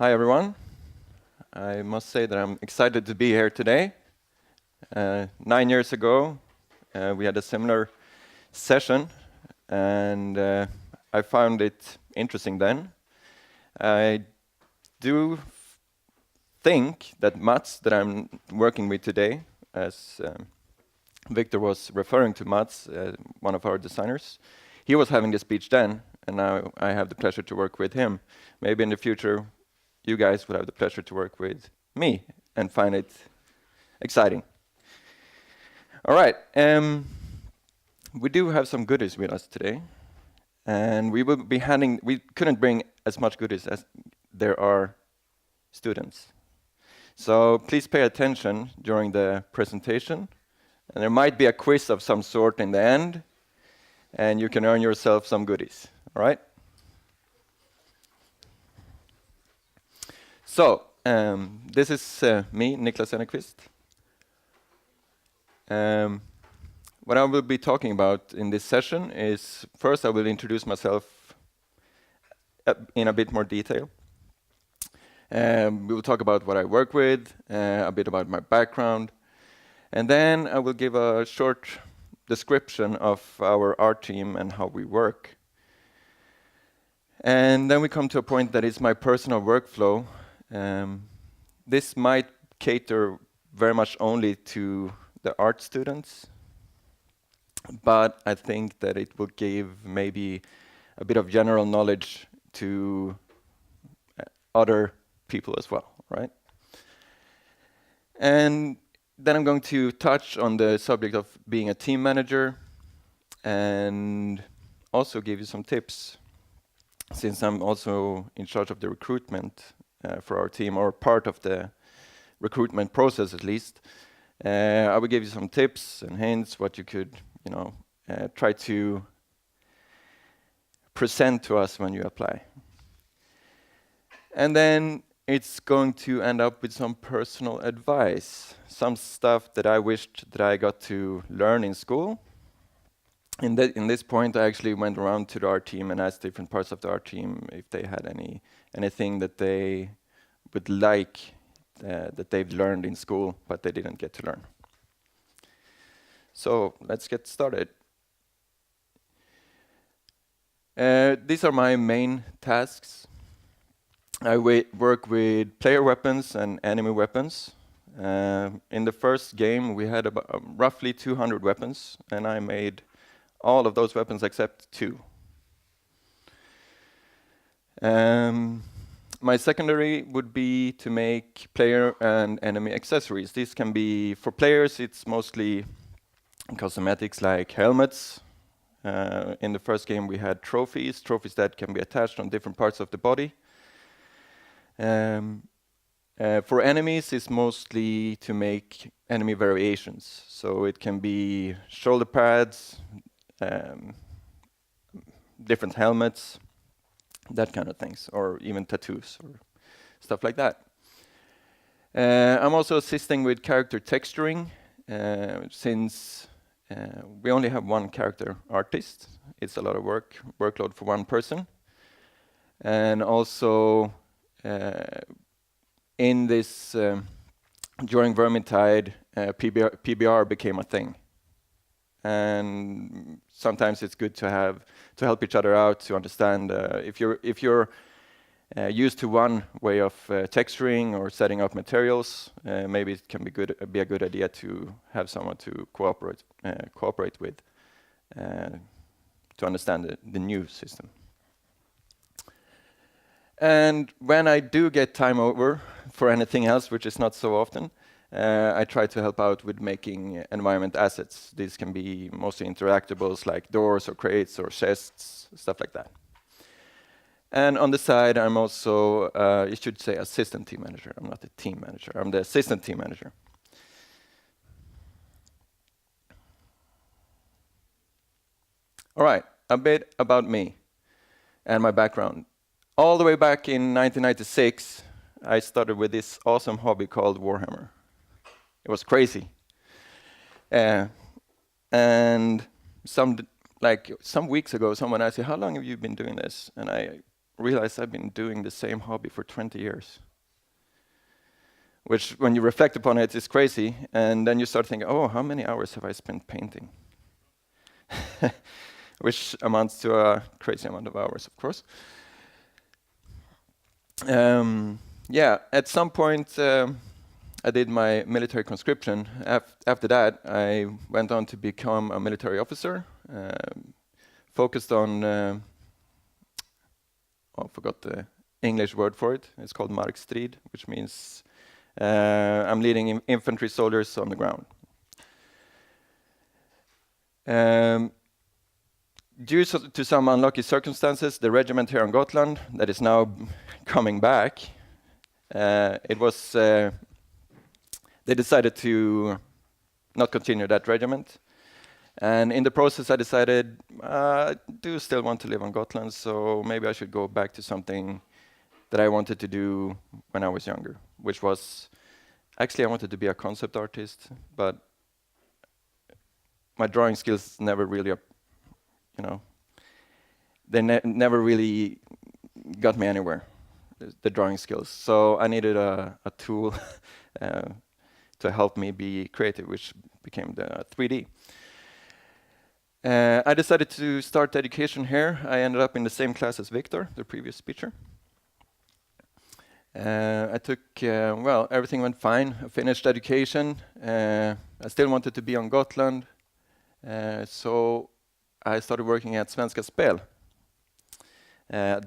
Hi everyone. I must say that I'm excited to be here today. 9 years ago, we had a similar session, and I found it interesting then. I do think that Mats, that I'm working with today, as Victor was referring to Mats, one of our designers, he was having the speech then, and now I have the pleasure to work with him. Maybe in the future, you guys will have the pleasure to work with me and find it exciting. All right, we do have some goodies with us today, and we couldn't bring as much goodies as there are students. So please pay attention during the presentation, and there might be a quiz of some sort in the end, and you can earn yourself some goodies, all right? So, this is me, Niklas Eneqvist. What I will be talking about in this session is, first I will introduce myself in a bit more detail. We will talk about what I work with, a bit about my background, and then I will give a short description of our art team and how we work. And then we come to a point that is my personal workflow. This might cater very much only to the art students, but I think that it will give maybe a bit of general knowledge to other people as well, right? And then I'm going to touch on the subject of being a team manager and also give you some tips, since I'm also in charge of the recruitment for our team, or part of the recruitment process at least. I will give you some tips and hints what you could, try to present to us when you apply. And then it's going to end up with some personal advice, some stuff that I wished that I got to learn in school. In this point, I actually went around to the art team and asked different parts of the art team if they had anything that they would like that they've learned in school, but they didn't get to learn. So let's get started. These are my main tasks. I work with player weapons and enemy weapons. In the first game, we had about roughly 200 weapons, and I made all of those weapons except 2. My secondary would be to make player and enemy accessories. These can be, for players, it's mostly cosmetics like helmets. In the first game, we had trophies that can be attached on different parts of the body. For enemies, it's mostly to make enemy variations. So it can be shoulder pads, different helmets, that kind of things, or even tattoos or stuff like that. I'm also assisting with character texturing, since we only have one character artist. It's a lot of workload for one person. And also in this, during Vermintide, PBR became a thing. And sometimes it's good to help each other out to understand if you're used to one way of texturing or setting up materials, maybe it can be a good idea to have someone to cooperate with to understand the new system. And when I do get time over for anything else, which is not so often, I try to help out with making environment assets. These can be mostly interactables like doors or crates or chests, stuff like that. And on the side, I'm also, you should say, assistant team manager. I'm not the team manager. I'm the assistant team manager. All right, a bit about me and my background. All the way back in 1996, I started with this awesome hobby called Warhammer. It was crazy. And some weeks ago, someone asked me, how long have you been doing this? And I realized I've been doing the same hobby for 20 years. Which, when you reflect upon it, is crazy. And then you start thinking, oh, how many hours have I spent painting? Which amounts to a crazy amount of hours, of course. Yeah, at some point, I did my military conscription. After that, I went on to become a military officer, focused on, I forgot the English word for it. It's called markstrid, which means I'm leading infantry soldiers on the ground. Due to some unlucky circumstances, the regiment here on Gotland that is now coming back, they decided to not continue that regiment. And in the process, I decided I do still want to live on Gotland, so maybe I should go back to something that I wanted to do when I was younger, which was, actually I wanted to be a concept artist, but my drawing skills never really, they never really got me anywhere, the drawing skills. So I needed a tool to help me be creative, which became the 3D. I decided to start education here. I ended up in the same class as Victor, the previous speaker. I took, well, everything went fine. I finished education. I still wanted to be on Gotland. So I started working at Svenska Spel.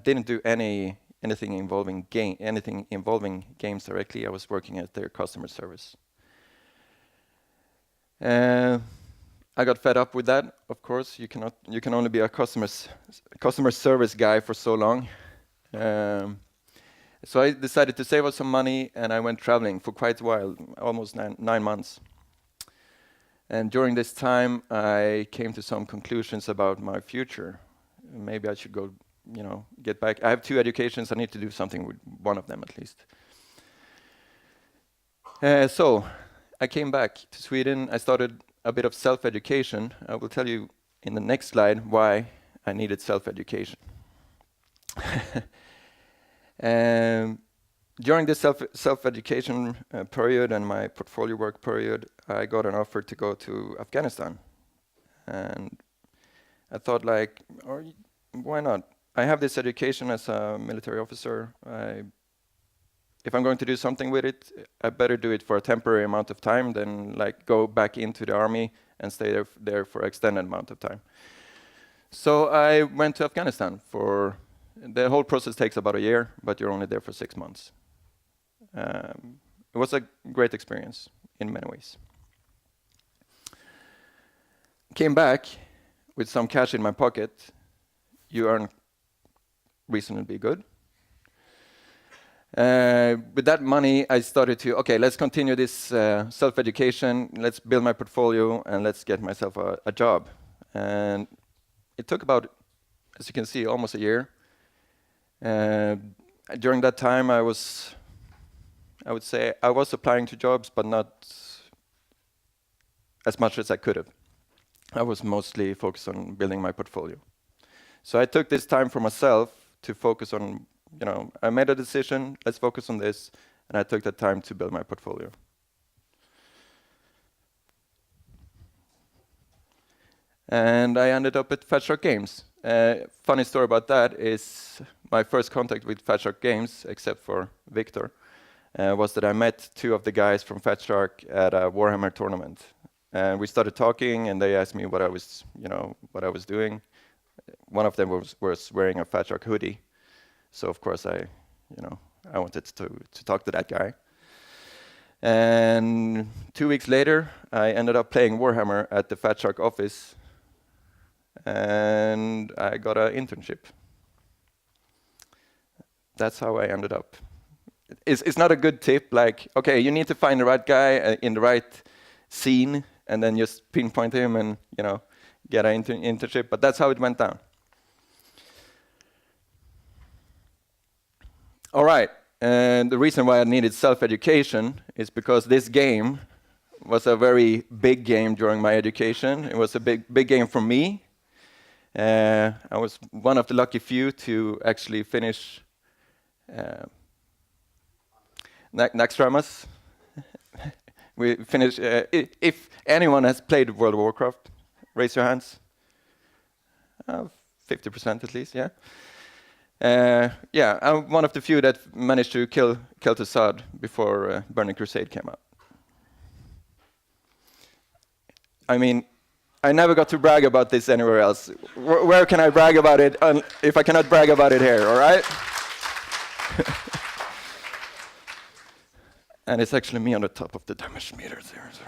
Didn't do anything involving games directly. I was working at their customer service. I got fed up with that. Of course, you can only be a customer service guy for so long. So I decided to save up some money, and I went traveling for quite a while, almost 9 months. And during this time, I came to some conclusions about my future. Maybe I should go, get back. I have 2 educations. I need to do something with one of them at least. So I came back to Sweden. I started a bit of self-education. I will tell you in the next slide why I needed self-education. During this self-education period and my portfolio work period, I got an offer to go to Afghanistan. And I thought, why not? I have this education as a military officer. If I'm going to do something with it, I better do it for a temporary amount of time than go back into the army and stay there for extended amount of time. So I went to Afghanistan for, the whole process takes about a year, but you're only there for 6 months. It was a great experience in many ways. Came back with some cash in my pocket. You earn reasonably good. With that money, I started to, okay, let's continue this self-education, let's build my portfolio, and let's get myself a job. And it took about, as you can see, almost a year. During that time, I would say I was applying to jobs, but not as much as I could have. I was mostly focused on building my portfolio. So I took this time for myself to focus on, I made a decision, let's focus on this, and I took that time to build my portfolio. And I ended up at Fatshark Games. Funny story about that is my first contact with Fatshark Games, except for Victor, was that I met 2 of the guys from Fatshark at a Warhammer tournament. And we started talking, and they asked me what I was doing. One of them was wearing a Fatshark hoodie. So of course I wanted to talk to that guy. And 2 weeks later, I ended up playing Warhammer at the Fatshark office, and I got an internship. That's how I ended up. It's not a good tip, okay, you need to find the right guy in the right scene, and then just pinpoint him and get an internship, but that's how it went down. All right, and the reason why I needed self-education is because this game was a very big game during my education. It was a big game for me. I was one of the lucky few to actually finish Naxxramas. We finished. If anyone has played World of Warcraft, raise your hands. 50% at least, yeah. Yeah, I'm one of the few that managed to kill Kel'Thuzad before Burning Crusade came out. I mean, I never got to brag about this anywhere else. Where can I brag about it if I cannot brag about it here, all right? And it's actually me on the top of the damage meters here. So.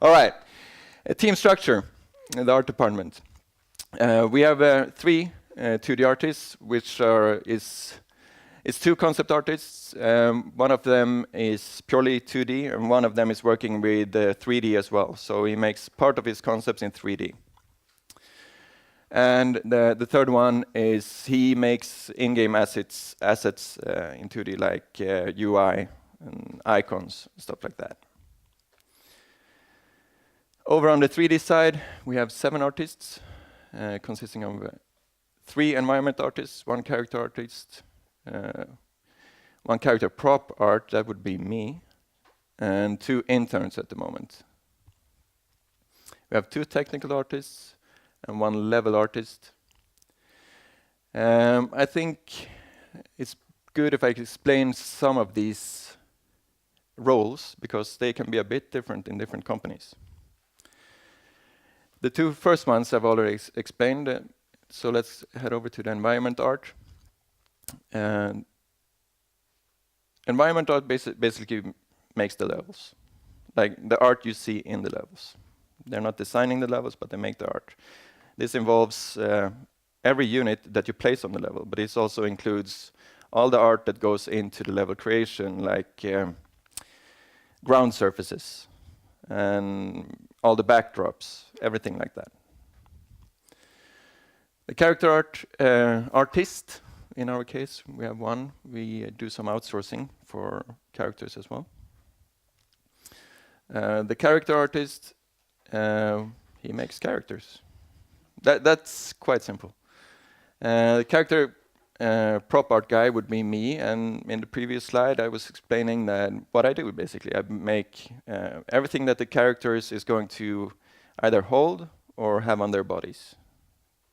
All right, team structure in the art department. We have 3 2D artists, which is 2 concept artists. One of them is purely 2D, and one of them is working with 3D as well. So he makes part of his concepts in 3D. And the third one is he makes in-game assets in 2D, like UI and icons, stuff like that. Over on the 3D side, we have 7 artists, consisting of 3 environment artists, 1 character artist, 1 character prop art, that would be me, and 2 interns at the moment. We have 2 technical artists and 1 level artist. I think it's good if I explain some of these roles, because they can be a bit different in different companies. The 2 first ones I've already explained, so let's head over to the environment art. And environment art basically makes the levels, like the art you see in the levels. They're not designing the levels, but they make the art. This involves every unit that you place on the level, but it also includes all the art that goes into the level creation, like ground surfaces and all the backdrops, everything like that. The character art artist, in our case, we have 1. We do some outsourcing for characters as well. The character artist, he makes characters. That's quite simple. The character prop art guy would be me, and in the previous slide I was explaining that what I do basically. I make everything that the characters is going to either hold or have on their bodies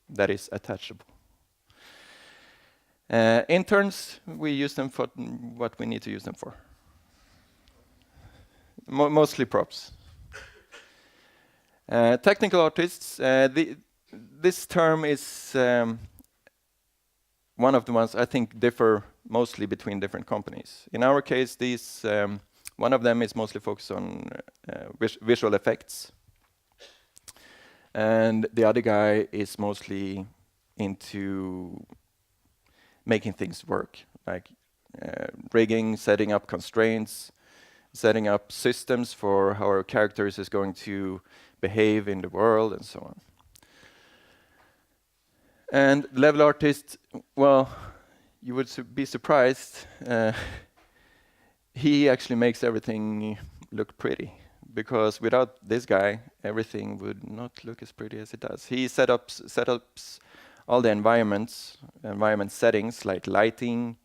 that is attachable. Interns, we use them for what we need to use them for. Mostly props. Technical artists, this term is one of the ones I think differ mostly between different companies. In our case, one of them is mostly focused on visual effects, and the other guy is mostly into making things work, like rigging, setting up constraints, setting up systems for how our characters is going to behave in the world, and so on. And level artist, well, you would be surprised. He actually makes everything look pretty, because without this guy, everything would not look as pretty as it does. He set up all the environment settings like lighting,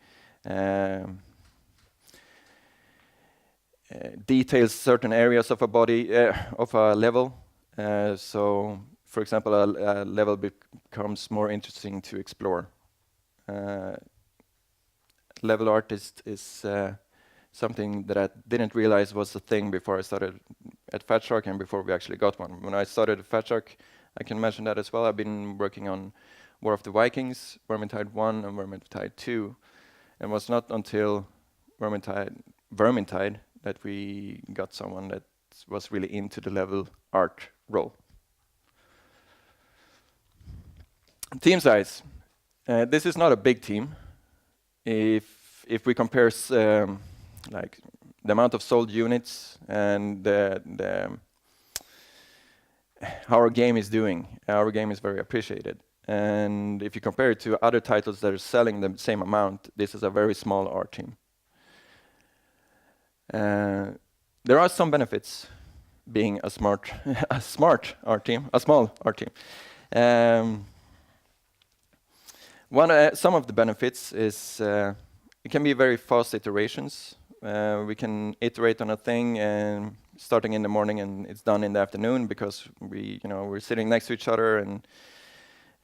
details certain areas of a body, of a level. So, for example, a level becomes more interesting to explore. Level artist is something that I didn't realize was a thing before I started at Fatshark and before we actually got one. When I started at Fatshark, I can mention that as well. I've been working on War of the Vikings, Vermintide 1 and Vermintide 2. And it was not until Vermintide that we got someone that was really into the level art role. Team size. This is not a big team. If we compare like the amount of sold units and how our game is doing, our game is very appreciated. And if you compare it to other titles that are selling the same amount, this is a very small art team. There are some benefits being a smart, a small art team. Some of the benefits is it can be very fast iterations. We can iterate on a thing and starting in the morning and it's done in the afternoon because we're sitting next to each other and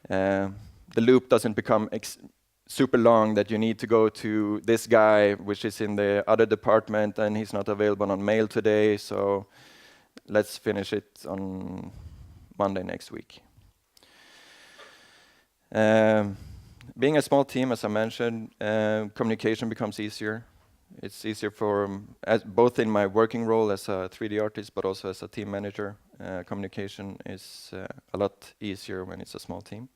the loop doesn't become super long that you need to go to this guy, which is in the other department, and he's not available on mail today, so let's finish it on Monday next week. Being a small team, as I mentioned, communication becomes easier. It's easier for, both in my working role as a 3D artist, but also as a team manager. Communication is a lot easier when it's a small team.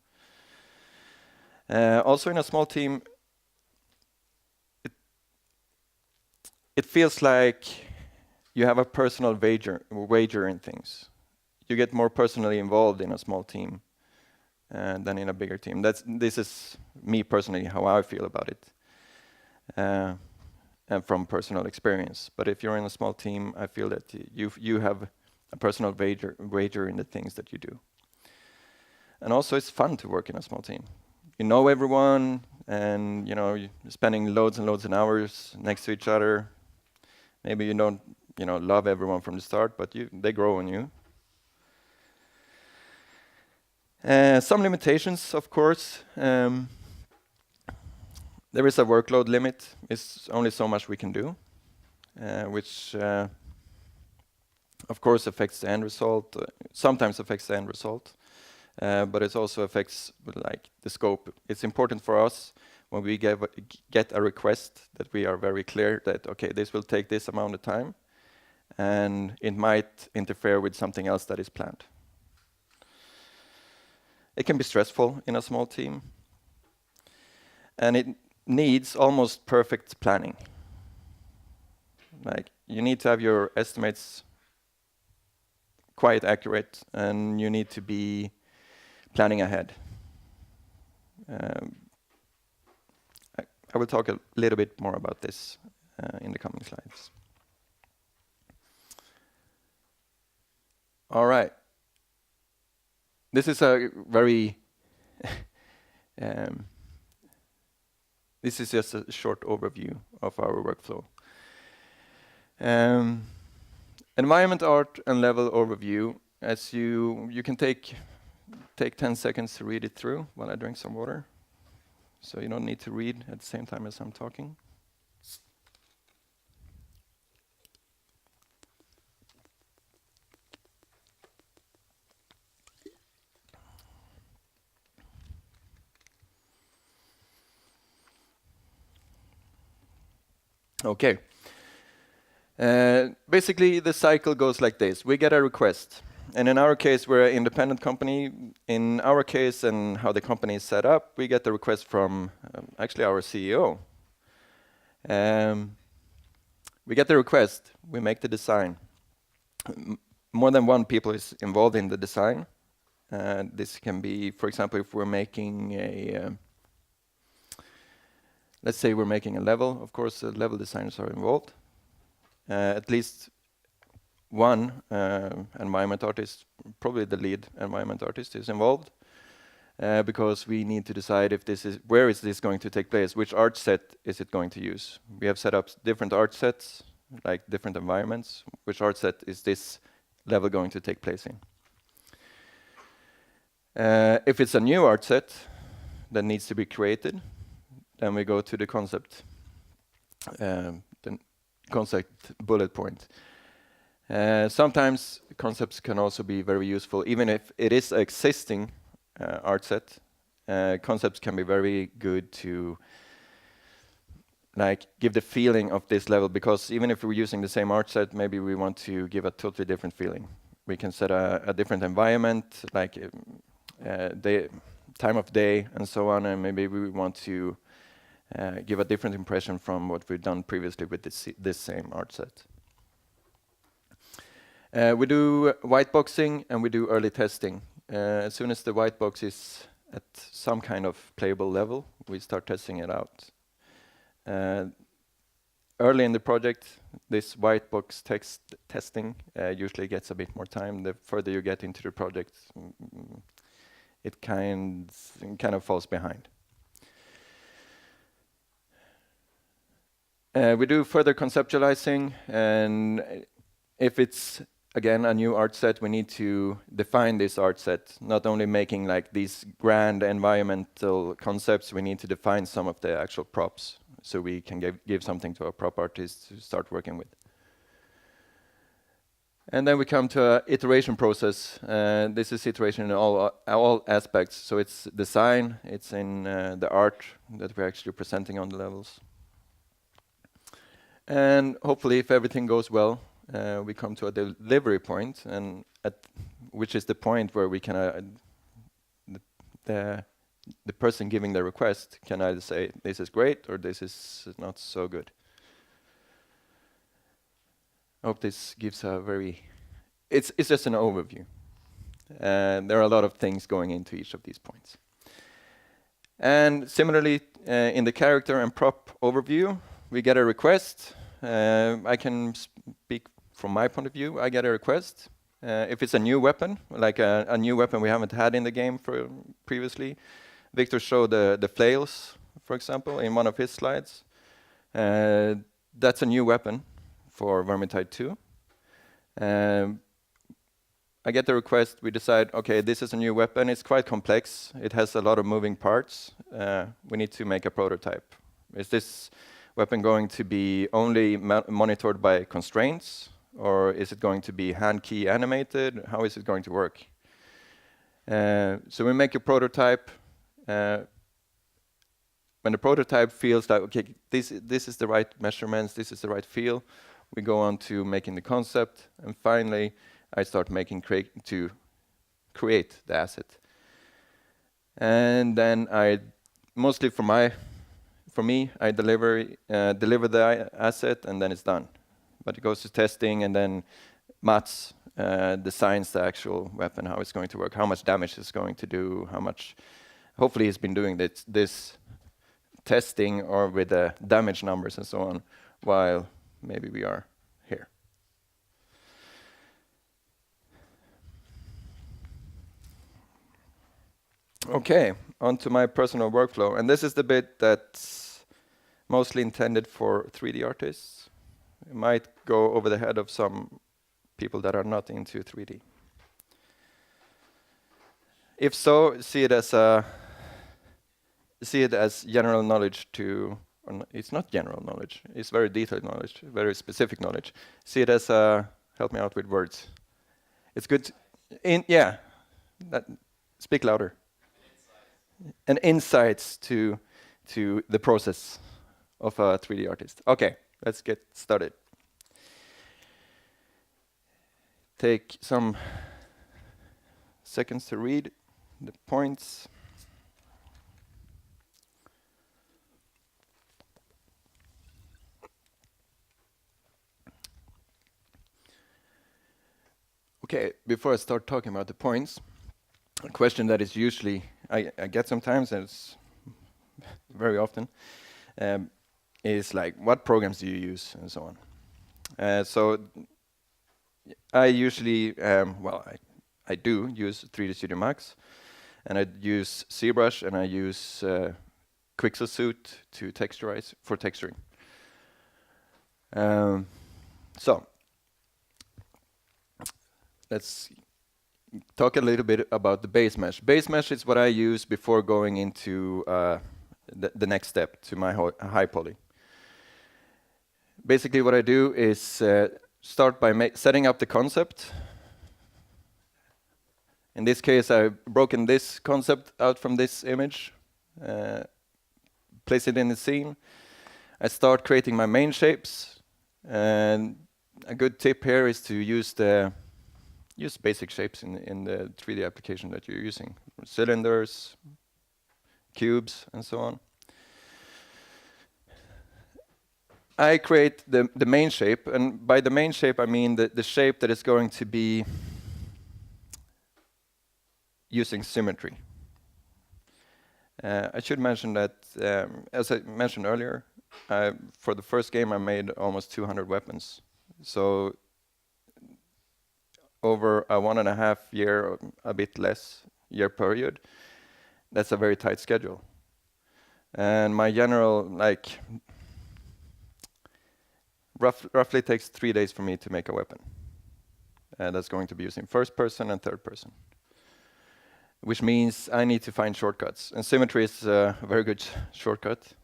Also in a small team, it feels like you have a personal wager in things. You get more personally involved in a small team than in a bigger team. This is me personally, how I feel about it, and from personal experience. But if you're in a small team, I feel that you have a personal wager in the things that you do. And also it's fun to work in a small team. You know everyone, and you're spending loads and loads of hours next to each other. Maybe you don't love everyone from the start, but they grow on you. Some limitations, of course. There is a workload limit. It's only so much we can do, which of course affects the end result. Sometimes affects the end result. But it also affects the scope. It's important for us when we get a request that we are very clear that, okay, this will take this amount of time, and it might interfere with something else that is planned. It can be stressful in a small team, and it needs almost perfect planning. You need to have your estimates quite accurate, and you need to be planning ahead. I will talk a little bit more about this in the coming slides. All right. This is a very this is just a short overview of our workflow. Environment art and level overview, as you can take 10 seconds to read it through while I drink some water. So you don't need to read at the same time as I'm talking. Okay. Basically, the cycle goes like this. We get a request. And in our case, we're an independent company. In our case and how the company is set up, we get the request from actually our CEO. We get the request, we make the design. More than one people is involved in the design. This can be, for example, if we're making let's say we're making a level, of course, level designers are involved. At least one environment artist, probably the lead environment artist, is involved because we need to decide if where is this going to take place, which art set is it going to use. We have set up different art sets, like different environments. Which art set is this level going to take place in? If it's a new art set that needs to be created, then we go to the concept bullet point. Sometimes concepts can also be very useful, even if it is an existing art set. Concepts can be very good to give the feeling of this level, because even if we're using the same art set, maybe we want to give a totally different feeling. We can set a different environment, like the time of day and so on, and maybe we want to give a different impression from what we've done previously with this same art set. We do white boxing and we do early testing. As soon as the white box is at some kind of playable level, we start testing it out. early in the project, this white box text testing usually gets a bit more time. The further you get into the project, it kind of falls behind. We do further conceptualizing, and if it's again a new art set, we need to define this art set. Not only making like these grand environmental concepts, we need to define some of the actual props, so we can give something to a prop artist to start working with. And then we come to an iteration process. This is iteration in all aspects. So it's design, it's in the art that we're actually presenting on the levels. And hopefully, if everything goes well, we come to a delivery point, and which is the point where we can the person giving the request can either say this is great or this is not so good. I hope this gives a very... It's just an overview. There are a lot of things going into each of these points. And similarly, in the character and prop overview, we get a request. I can speak from my point of view. I get a request. If it's a new weapon, like a new weapon we haven't had in the game previously, Victor showed the flails, for example, in one of his slides. That's a new weapon for Vermintide 2. I get the request, we decide, okay, this is a new weapon, it's quite complex, it has a lot of moving parts, we need to make a prototype. Is this weapon going to be only monitored by constraints, or is it going to be hand key animated? How is it going to work? So we make a prototype. When the prototype feels like, okay, this is the right measurements, this is the right feel, we go on to making the concept, and finally I start to create the asset. And then mostly for me, I deliver the asset, and then it's done. But it goes to testing, and then Mats designs the actual weapon, how it's going to work, how much damage it's going to do, how much. Hopefully, he's been doing this testing or with the damage numbers and so on, while maybe we are here. Okay, on to my personal workflow. And this is the bit that's mostly intended for 3D artists. It might go over the head of some people that are not into 3D. If so, see it as general knowledge it's not general knowledge, it's very detailed knowledge, very specific knowledge. See it as help me out with words. It's good, speak louder. And insights to the process of a 3D artist. Okay, let's get started. Take some seconds to read the points. Okay, before I start talking about the points, a question that is usually I get sometimes, and it's very often, is like, what programs do you use, and so on. So I usually, I do use 3D Studio Max, and I use ZBrush, and I use Quixel Suite to texturize for texturing. So let's talk a little bit about the base mesh. Base mesh is what I use before going into the next step to my high poly. Basically what I do is start by setting up the concept. In this case, I've broken this concept out from this image, place it in the scene. I start creating my main shapes, and a good tip here is to use basic shapes in the 3D application that you're using. Cylinders, cubes, and so on. I create the main shape, and by the main shape I mean the shape that is going to be using symmetry. I should mention that, as I mentioned earlier, for the first game, I made almost 200 weapons. So over a 1.5 year, or a bit less year period, that's a very tight schedule. And my general, like, roughly takes 3 days for me to make a weapon. And that's going to be using first person and third person, which means I need to find shortcuts. And symmetry is a very good shortcut.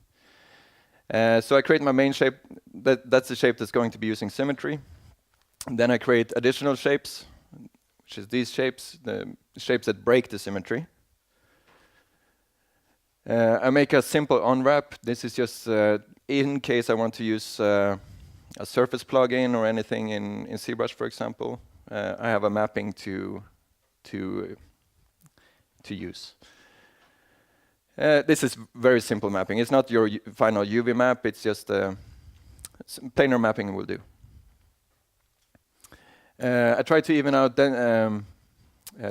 So I create my main shape. That's the shape that's going to be using symmetry. And then I create additional shapes, which is these shapes, the shapes that break the symmetry. I make a simple unwrap. This is just in case I want to use a surface plugin or anything in ZBrush, for example. I have a mapping to use. This is very simple mapping. It's not your final UV map. It's just planar mapping will do. I try to even out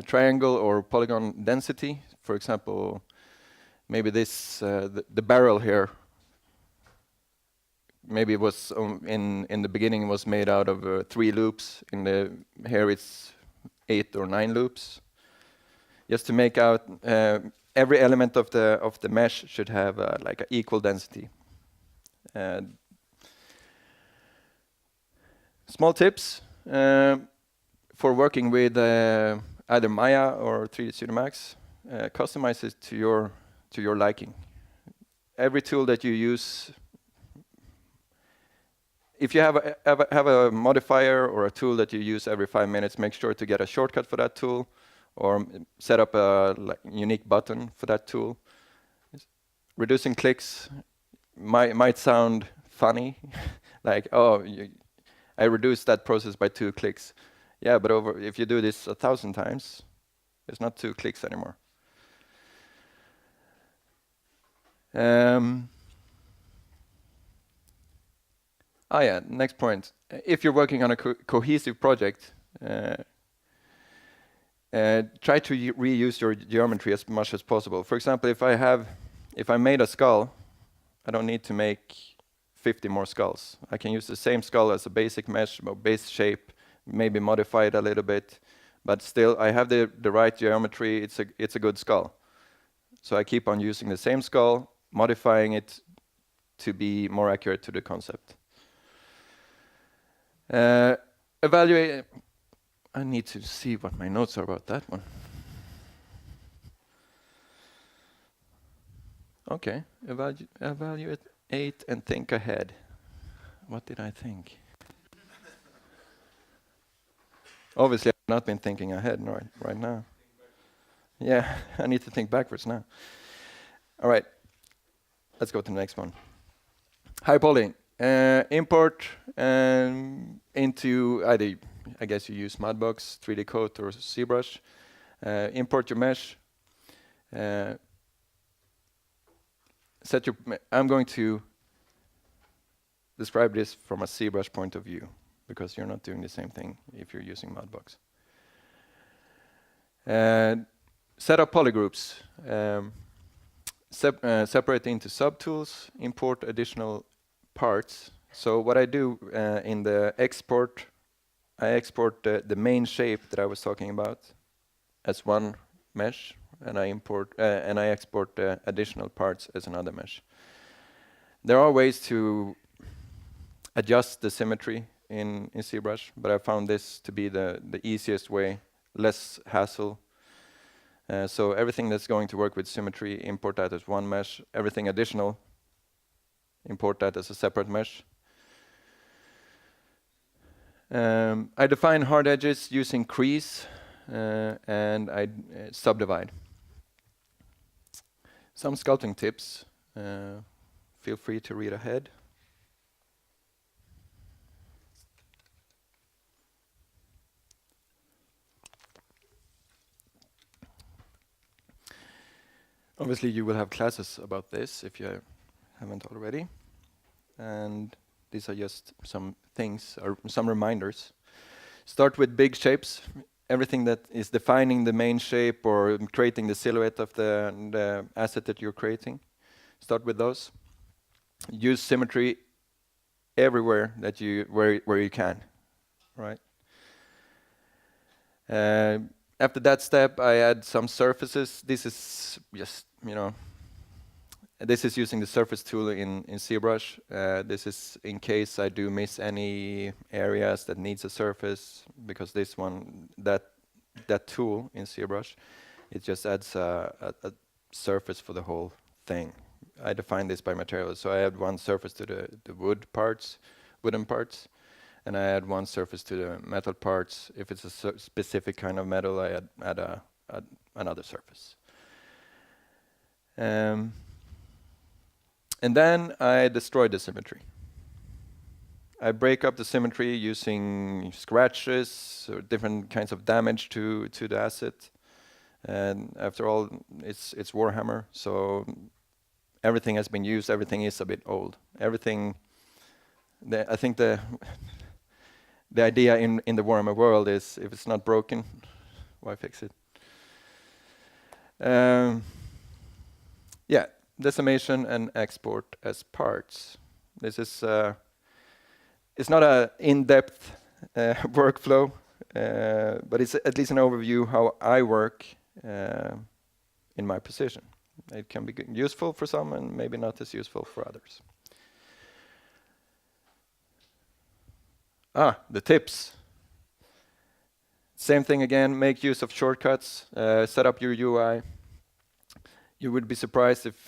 triangle or polygon density. For example, maybe this the barrel here. Maybe it was in the beginning was made out of 3 loops. Here it's 8 or 9 loops. Just to make out every element of the mesh should have like an equal density. Small tips for working with either Maya or 3D Studio Max. Customize it to your liking. Every tool that you use, if you have a modifier or a tool that you use every 5 minutes, make sure to get a shortcut for that tool, or set up a unique button for that tool. Reducing clicks might sound funny, like, oh, I reduced that process by 2 clicks. Yeah, but if you do this 1,000 times, it's not 2 clicks anymore. Yeah, next point. If you're working on a cohesive project, try to reuse your geometry as much as possible. For example, if I made a skull, I don't need to make 50 more skulls. I can use the same skull as a basic mesh or base shape, maybe modify it a little bit, but still I have the right geometry. It's a good skull. So I keep on using the same skull, modifying it to be more accurate to the concept. Evaluate. I need to see what my notes are about that one. Okay, evaluate and think ahead. What did I think? Obviously, I've not been thinking ahead right now. Yeah, I need to think backwards now. All right, let's go to the next one. High poly. Import into either, I guess you use Mudbox, 3D Coat, or ZBrush. Import your mesh. I'm going to describe this from a ZBrush point of view, because you're not doing the same thing if you're using Mudbox. Set up polygroups. Separate into subtools. Import additional parts. So what I do in the export, I export the main shape that I was talking about as one mesh, and I export the additional parts as another mesh. There are ways to adjust the symmetry in ZBrush, but I found this to be the easiest way, less hassle. So everything that's going to work with symmetry, import that as one mesh. Everything additional, import that as a separate mesh. I define hard edges using crease, and I subdivide. Some sculpting tips. Feel free to read ahead. Obviously, you will have classes about this if you haven't already. And these are just some things, or some reminders. Start with big shapes. Everything that is defining the main shape or creating the silhouette of the asset that you're creating. Start with those. use symmetry everywhere that where you can, right? After that step, I add some surfaces. This is just, this is using the surface tool in ZBrush. This is in case I do miss any areas that needs a surface, because this one, that tool in ZBrush, it just adds a surface for the whole thing. I define this by material, so I add one surface to the wooden parts, and I add one surface to the metal parts. If it's a specific kind of metal, I add another surface. And then I destroy the symmetry. I break up the symmetry using scratches or different kinds of damage to the asset. And after all, it's Warhammer, so everything has been used. Everything is a bit old. Everything. I think the idea in the Warhammer world is, if it's not broken, why fix it? Yeah, decimation and export as parts. This is it's not a in-depth workflow, but it's at least an overview how I work in my position. It can be useful for some and maybe not as useful for others. The tips. Same thing again, make use of shortcuts, set up your UI. You would be surprised if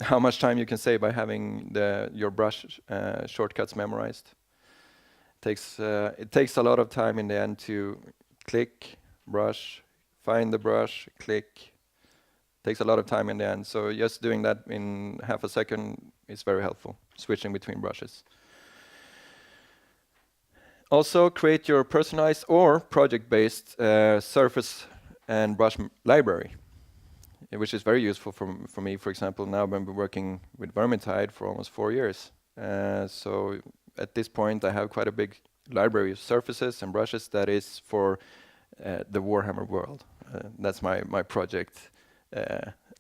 how much time you can save by having your brush shortcuts memorized. It takes a lot of time in the end to click, brush, find the brush, click. Takes a lot of time in the end, so just doing that in half a second is very helpful, switching between brushes. Also, create your personalized or project-based surface and brush library, which is very useful for me. For example, now I've been working with Vermintide for almost 4 years. So at this point, I have quite a big library of surfaces and brushes that is for the Warhammer world. That's my project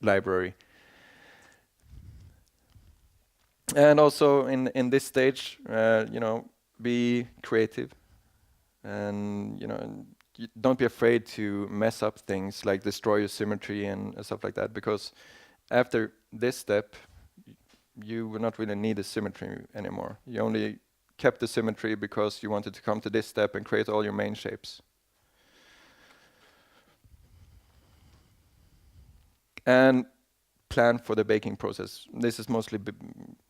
library. And also in this stage, be creative, and don't be afraid to mess up things like destroy your symmetry and stuff like that, because after this step you will not really need the symmetry anymore. You only kept the symmetry because you wanted to come to this step and create all your main shapes. And plan for the baking process. This is mostly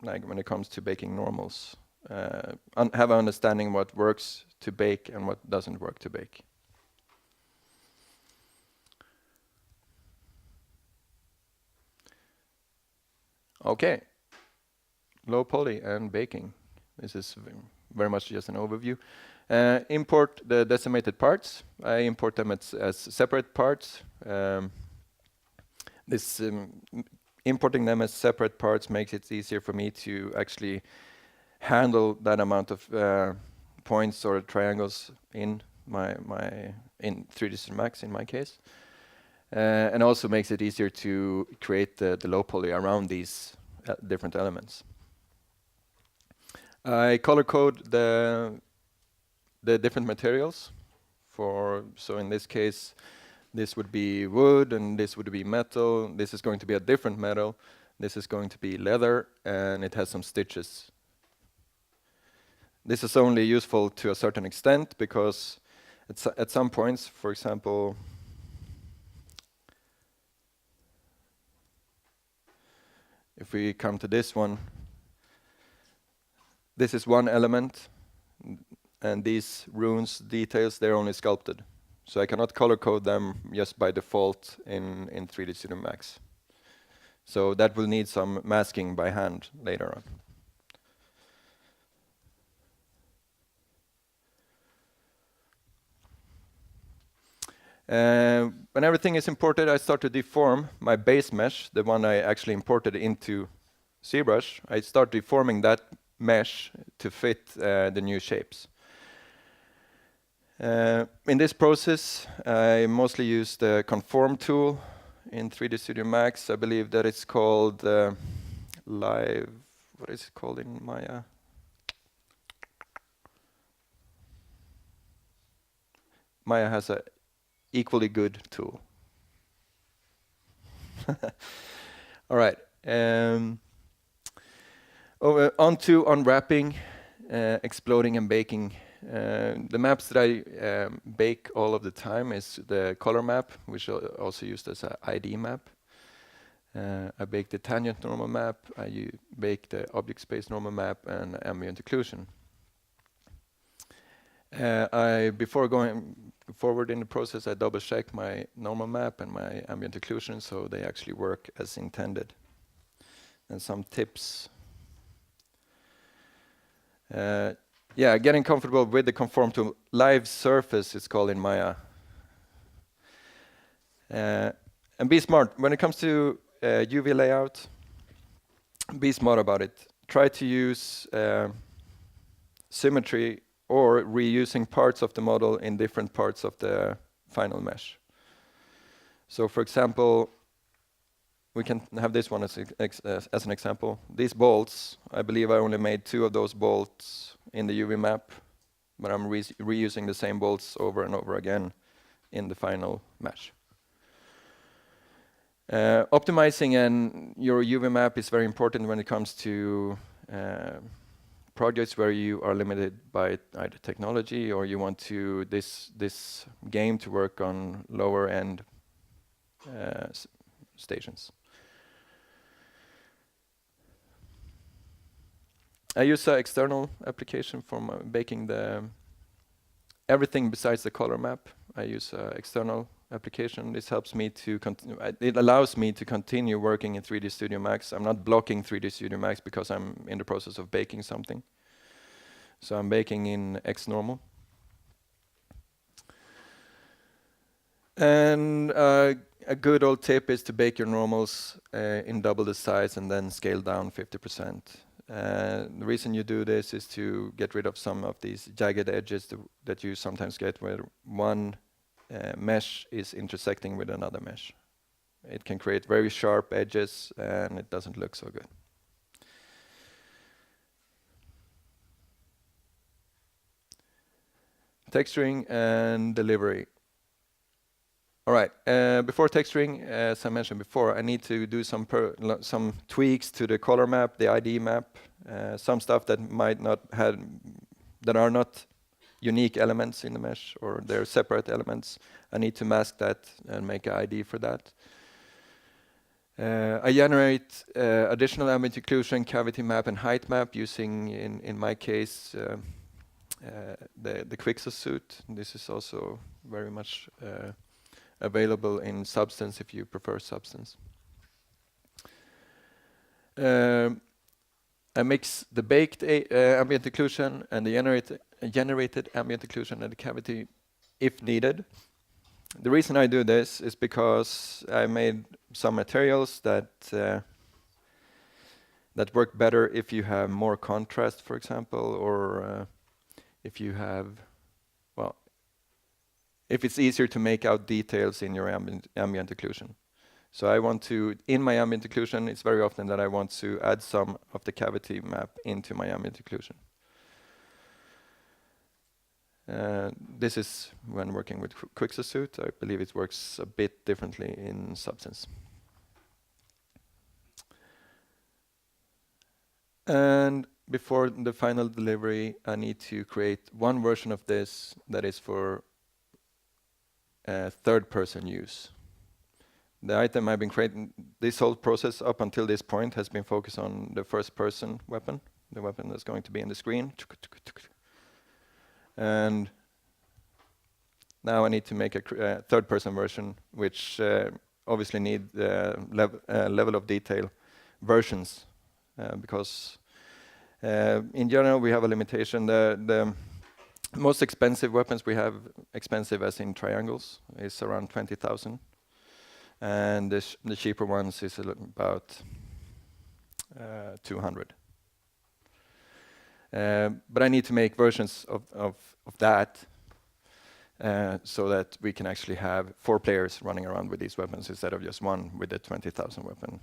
like when it comes to baking normals. Have an understanding what works to bake and what doesn't work to bake. Okay, low poly and baking. This is very much just an overview. Import the decimated parts. I import them as separate parts. Importing them as separate parts makes it easier for me to actually handle that amount of points or triangles in in 3D Studio Max in my case, and also makes it easier to create the low poly around these different elements. I color code the different materials. So in this case, this would be wood and this would be metal. This is going to be a different metal. This is going to be leather, and it has some stitches. This is only useful to a certain extent, because at some points, for example, if we come to this one, this is one element, and these runes, details, they're only sculpted. So I cannot color code them just by default in 3D Studio Max. So that will need some masking by hand later on. When everything is imported, I start to deform my base mesh, the one I actually imported into ZBrush. I start deforming that mesh to fit the new shapes. In this process, I mostly use the conform tool in 3D Studio Max. I believe that it's called live, what is it called in Maya? Maya has a equally good tool. All right. On to unwrapping, exploding and baking. The maps that I bake all of the time is the color map, which are also used as an ID map. I bake the tangent normal map, I bake the object space normal map, and ambient occlusion. Before going forward in the process, I double check my normal map and my ambient occlusion so they actually work as intended. And some tips. Getting comfortable with the conform to live surface, it's called in Maya. And be smart. When it comes to UV layout, be smart about it. Try to use symmetry or reusing parts of the model in different parts of the final mesh. So for example, we can have this one as an example. These bolts, I believe I only made 2 of those bolts in the UV map, but I'm reusing the same bolts over and over again in the final mesh. Optimizing your UV map is very important when it comes to projects where you are limited by either technology or you want to this game to work on lower end stations. I use an external application for baking everything besides the color map. I use an external application. This helps me to it allows me to continue working in 3D Studio Max. I'm not blocking 3D Studio Max because I'm in the process of baking something. So I'm baking in XNormal. And a good old tip is to bake your normals in double the size and then scale down 50%. The reason you do this is to get rid of some of these jagged edges that you sometimes get where one mesh is intersecting with another mesh. It can create very sharp edges and it doesn't look so good. Texturing and delivery. All right, before texturing, as I mentioned before, I need to do some tweaks to the color map, the ID map, some stuff that that are not unique elements in the mesh or they're separate elements. I need to mask that and make an ID for that. I generate additional ambient occlusion, cavity map, and height map using, in my case, the Quixos suit. This is also very much available in Substance if you prefer Substance. I mix the baked ambient occlusion and the generated ambient occlusion and the cavity if needed. The reason I do this is because I made some materials that work better if you have more contrast, for example, or if you have, well, if it's easier to make out details in your ambient occlusion. So I want to, in my ambient occlusion, it's very often that I want to add some of the cavity map into my ambient occlusion. This is when working with Quixos suit. I believe it works a bit differently in Substance. And before the final delivery, I need to create one version of this that is for third-person use. The item I've been creating, this whole process up until this point has been focused on the first-person weapon, the weapon that's going to be in the screen. And now I need to make a third-person version, which obviously need level of detail versions, because in general we have a limitation. The most expensive weapons we have, expensive as in triangles, is around 20,000. And the cheaper ones is about 200. But I need to make versions of that so that we can actually have 4 players running around with these weapons instead of just one with the 20,000 weapon.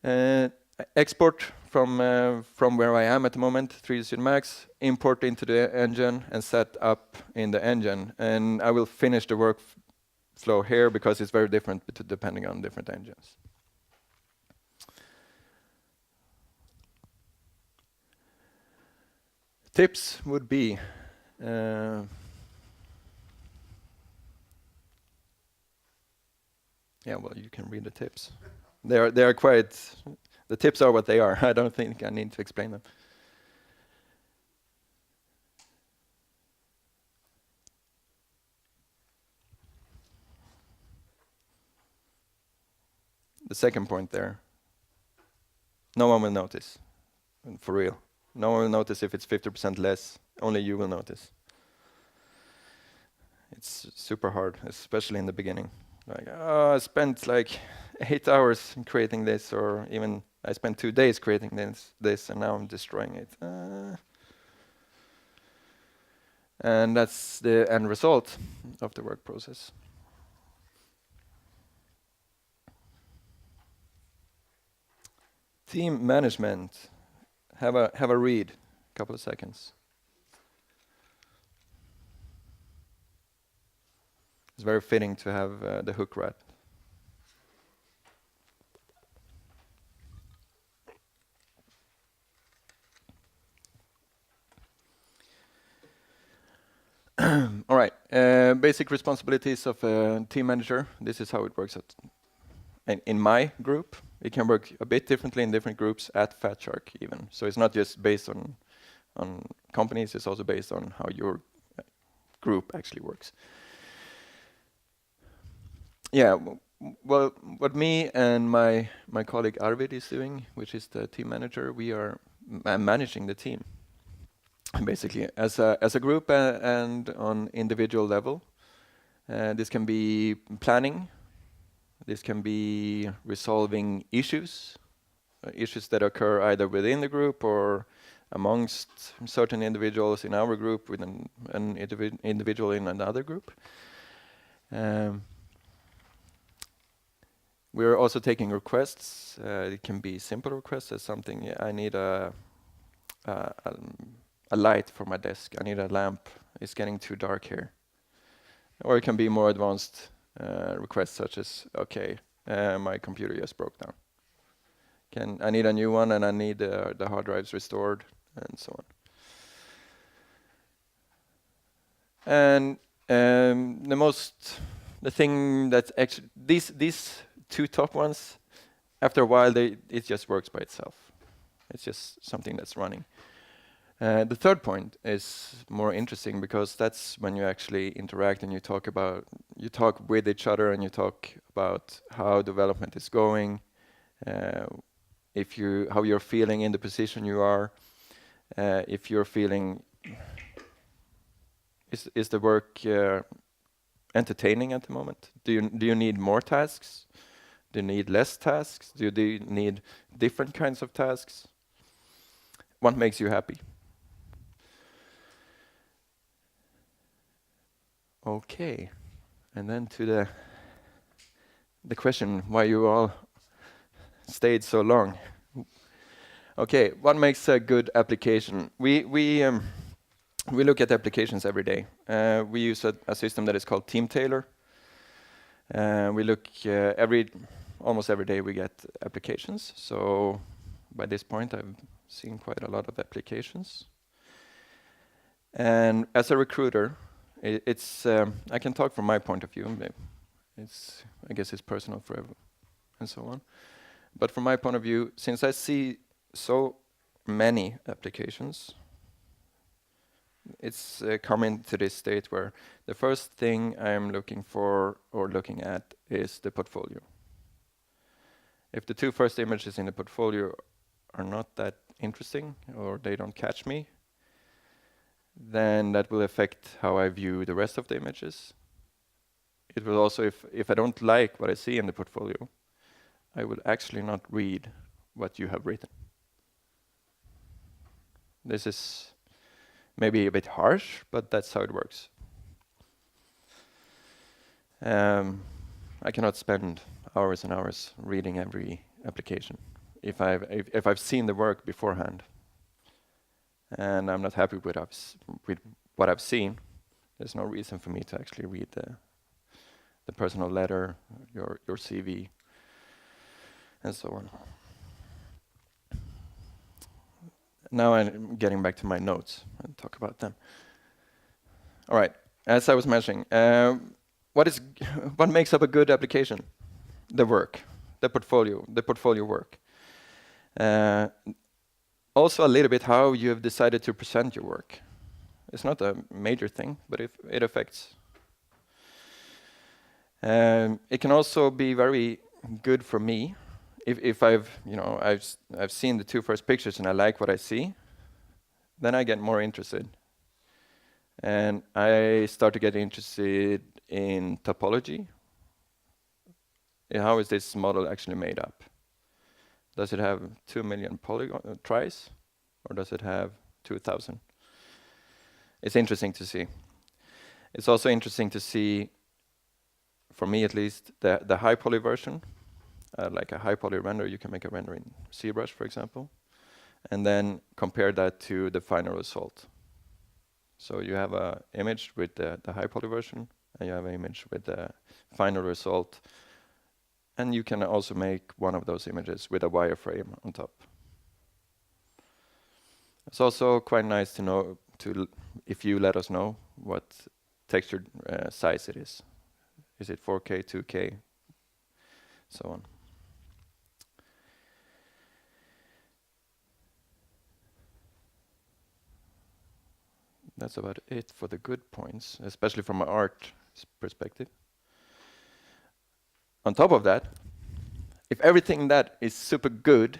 Export from where I am at the moment, 3D Max, import into the engine and set up in the engine. And I will finish the workflow here because it's very different depending on different engines. Tips would be yeah, well, you can read the tips. They are quite. The tips are what they are. I don't think I need to explain them. The second point there. No one will notice, for real. No one will notice if it's 50% less. Only you will notice. It's super hard, especially in the beginning. Like, oh, I spent like 8 hours creating this, or even I spent 2 days creating this, and now I'm destroying it. And that's the end result of the work process. Team management. Have a read. Couple of seconds. It's very fitting to have the hook rat. All right. Basic responsibilities of a team manager. This is how it works in my group. It can work a bit differently in different groups at Fatshark even. So it's not just based on companies. It's also based on how your group actually works. Yeah. Well, what me and my colleague Arvid is doing, which is the team manager, we are managing the team. Basically, as a group and on individual level. This can be planning. This can be resolving issues that occur either within the group or amongst certain individuals in our group, with an individual in another group. We're also taking requests. It can be simple requests, as something, I need a light for my desk. I need a lamp. It's getting too dark here. Or it can be more advanced requests, such as, okay, my computer just broke down. I need a new one, and I need the hard drives restored, and so on. And the thing that's actually these 2 top ones, after a while, it just works by itself. It's just something that's running. The third point is more interesting because that's when you actually interact and you talk with each other, and you talk about how development is going, how you're feeling in the position you are, if you're feeling is the work entertaining at the moment? Do you need more tasks? Do you need less tasks? Do you need different kinds of tasks? What makes you happy? Okay, and then to the question why you all stayed so long. Okay, what makes a good application? We look at applications every day. We use a system that is called Team Tailor. We look almost every day we get applications. So by this point, I've seen quite a lot of applications. And as a recruiter, I can talk from my point of view. I guess it's personal for everyone, and so on. But from my point of view, since I see so many applications, it's coming to this state where the first thing I'm looking for or looking at is the portfolio. If the 2 first images in the portfolio are not that interesting, or they don't catch me, then that will affect how I view the rest of the images. It will also, if I don't like what I see in the portfolio, I will actually not read what you have written. This is maybe a bit harsh, but that's how it works. I cannot spend hours and hours reading every application. if I've seen the work beforehand, and I'm not happy with what I've seen, there's no reason for me to actually read the personal letter, your CV, and so on. Now I'm getting back to my notes and talk about them. All right, as I was mentioning, what makes up a good application? The work, the portfolio work. Also a little bit how you have decided to present your work. It's not a major thing, but it affects. It can also be very good for me if I've seen the 2 first pictures and I like what I see, then I get more interested. And I start to get interested in topology. How is this model actually made up? Does it have 2 million polygon tries, or does it have 2,000? It's interesting to see. It's also interesting to see, for me at least, the high poly version. Like a high poly render, you can make a render in ZBrush, for example, and then compare that to the final result. So you have an image with the high poly version, and you have an image with the final result, and you can also make one of those images with a wireframe on top. It's also quite nice to know if you let us know what texture size it is. Is it 4K, 2K, so on. That's about it for the good points, especially from an art perspective. On top of that, if everything that is super good,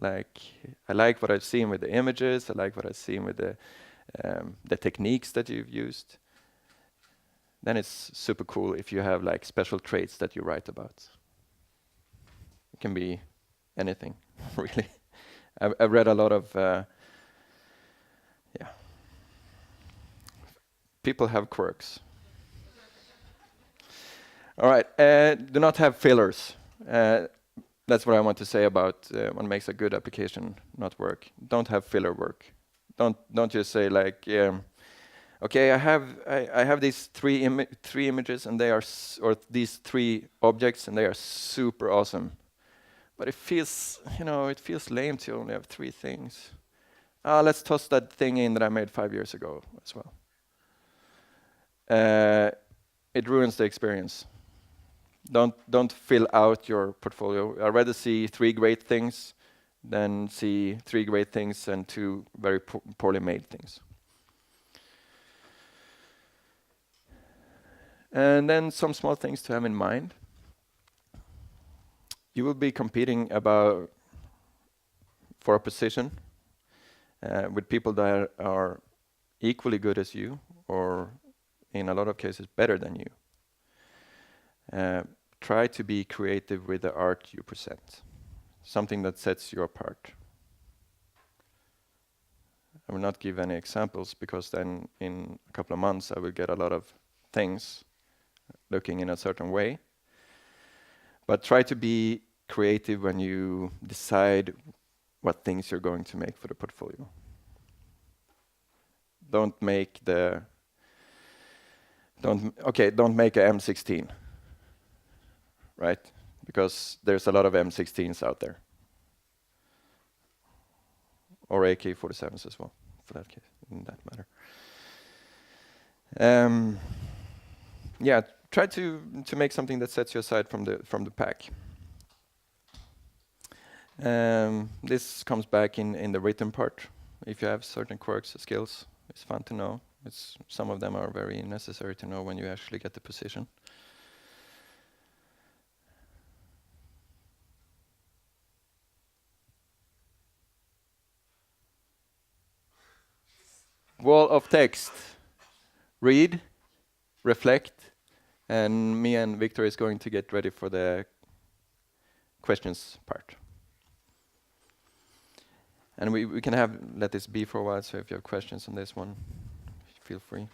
like I like what I've seen with the images, I like what I've seen with the techniques that you've used, then it's super cool if you have like special traits that you write about. It can be anything, really. I've read a lot of, people have quirks. All right, do not have fillers. That's what I want to say about what makes a good application not work. Don't have filler work. Don't just say like, okay, I have these three images and they are or these 3 objects and they are super awesome. But it feels, it feels lame to only have 3 things. Let's toss that thing in that I made 5 years ago as well. It ruins the experience. Don't fill out your portfolio. I'd rather see 3 great things than see 3 great things and 2 very poorly made things. And then some small things to have in mind. You will be competing for a position with people that are equally good as you, or in a lot of cases better than you. Try to be creative with the art you present, something that sets you apart. I will not give any examples because then in a couple of months I will get a lot of things looking in a certain way. But try to be creative when you decide what things you're going to make for the portfolio. Don't make a M16, right? Because there's a lot of M16s out there. Or AK-47s as well, for that case, in that matter. Try to make something that sets you aside from the pack. This comes back in the written part. If you have certain quirks or skills, it's fun to know. Some of them are very necessary to know when you actually get the position. Wall of text. Read, reflect, and me and Victor is going to get ready for the questions part. And we can let this be for a while, so if you have questions on this one, feel free.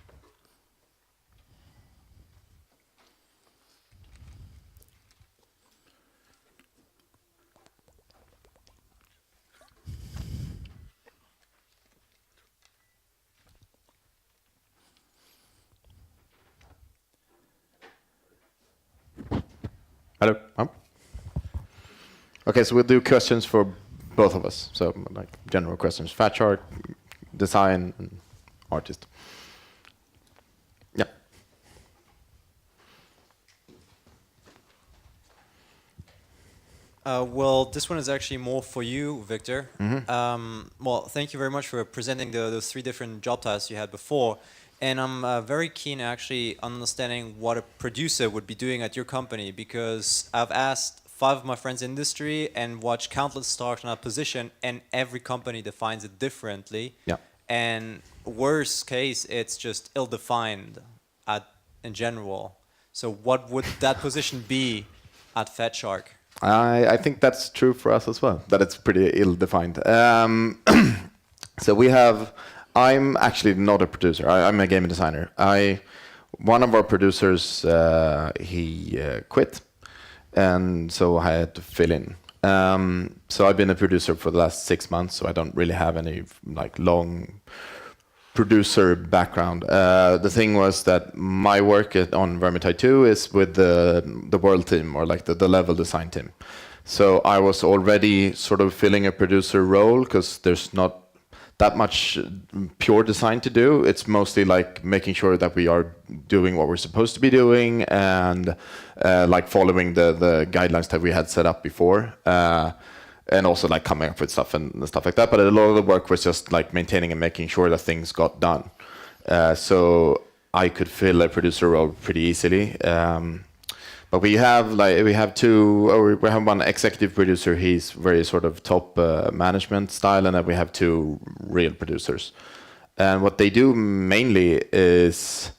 Hello. Okay, so we'll do questions for both of us. So like general questions, Fatshark, design, and artist. Yeah. Well, this one is actually more for you, Victor. Well, thank you very much for presenting those 3 different job titles you had before. And I'm very keen actually on understanding what a producer would be doing at your company, because I've asked 5 of my friends in industry and watched countless talks on that position, and every company defines it differently. Yeah. And worst case, it's just ill-defined in general. So what would that position be at Fatshark? I think that's true for us as well, that it's pretty ill-defined. So I'm actually not a producer. I'm a game designer. One of our producers, he quit, and so I had to fill in. So I've been a producer for the last 6 months, so I don't really have any like long producer background. The thing was that my work on Vermintide 2 is with the world team, or like the level design team. So I was already sort of filling a producer role because there's not that much pure design to do. It's mostly like making sure that we are doing what we're supposed to be doing, and like following the guidelines that we had set up before. And also like coming up with stuff and stuff like that. But a lot of the work was just like maintaining and making sure that things got done. So I could fill a producer role pretty easily. But we have one executive producer. He's very sort of top management style, and then we have 2 real producers. And what they do mainly is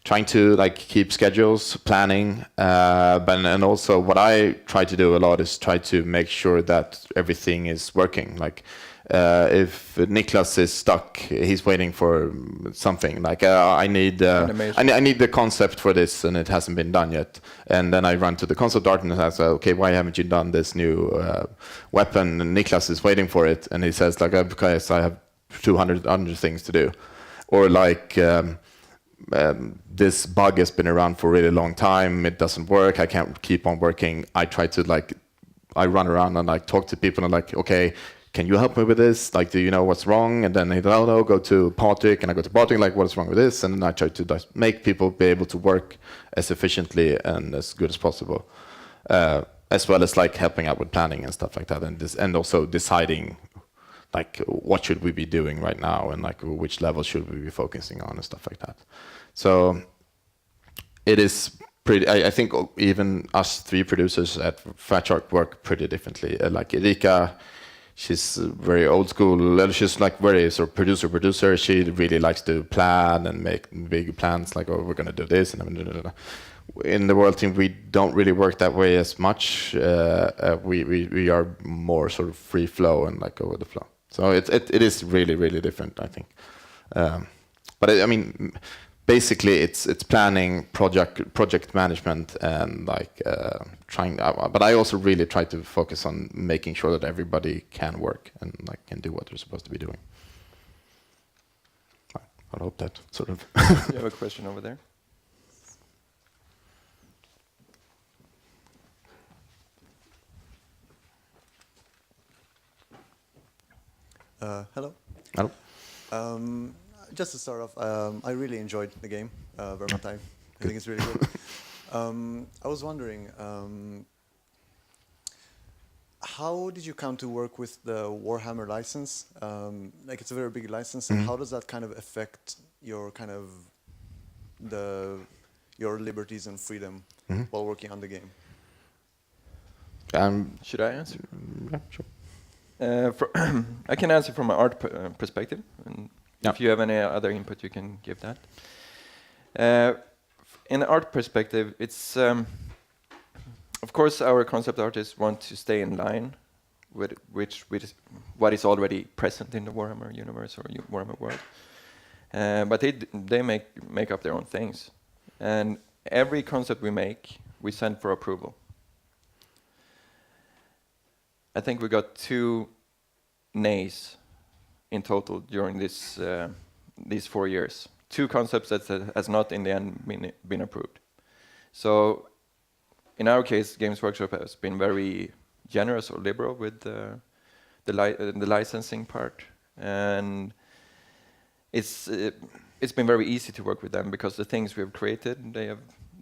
trying to like keep schedules, planning, and also what I try to do a lot is try to make sure that everything is working. Like if Niklas is stuck, he's waiting for something. Like I need the concept for this, and it hasn't been done yet. And then I run to the concept art and I say, okay, why haven't you done this new weapon? And Niklas is waiting for it, and he says like, because I have 200 other things to do, or like. This bug has been around for a really long time. It doesn't work. I can't keep on working. I try to I run around and like talk to people and like, okay, can you help me with this? Like, do you know what's wrong? And then they go, no, go to Patrick, and I go to Patrick, like, what's wrong with this? And then I try to make people be able to work as efficiently and as good as possible, as well as like helping out with planning and stuff like that, and also deciding like what should we be doing right now, and like which level should we be focusing on and stuff like that. So it is pretty. I think even us 3 producers at Fatshark work pretty differently. Like Erika, she's very old school. She's like very sort of producer. She really likes to plan and make big plans. Like, oh, we're gonna do this, and in the world team we don't really work that way as much. We are more sort of free flow and like go with the flow. So it is really different, I think. But I mean, basically it's planning, project management, and like trying. But I also really try to focus on making sure that everybody can work and like can do what they're supposed to be doing. I hope that sort of. You have a question over there. Hello. Hello. Just to start off, I really enjoyed the game, Vermintide. I think it's really good. I was wondering, how did you come to work with the Warhammer license? Like, it's a very big license, and how does that kind of affect your kind of your liberties and freedom while working on the game? Should I answer? Yeah, sure. I can answer from an art perspective, and if you have any other input, you can give that. In the art perspective, it's of course our concept artists want to stay in line with what is already present in the Warhammer universe or Warhammer world, but they make up their own things, and every concept we make, we send for approval. I think we got 2 nays in total during these 4 years. 2 concepts that has not in the end been approved. So in our case, Games Workshop has been very generous or liberal with the licensing part, and it's been very easy to work with them because the things we have created, they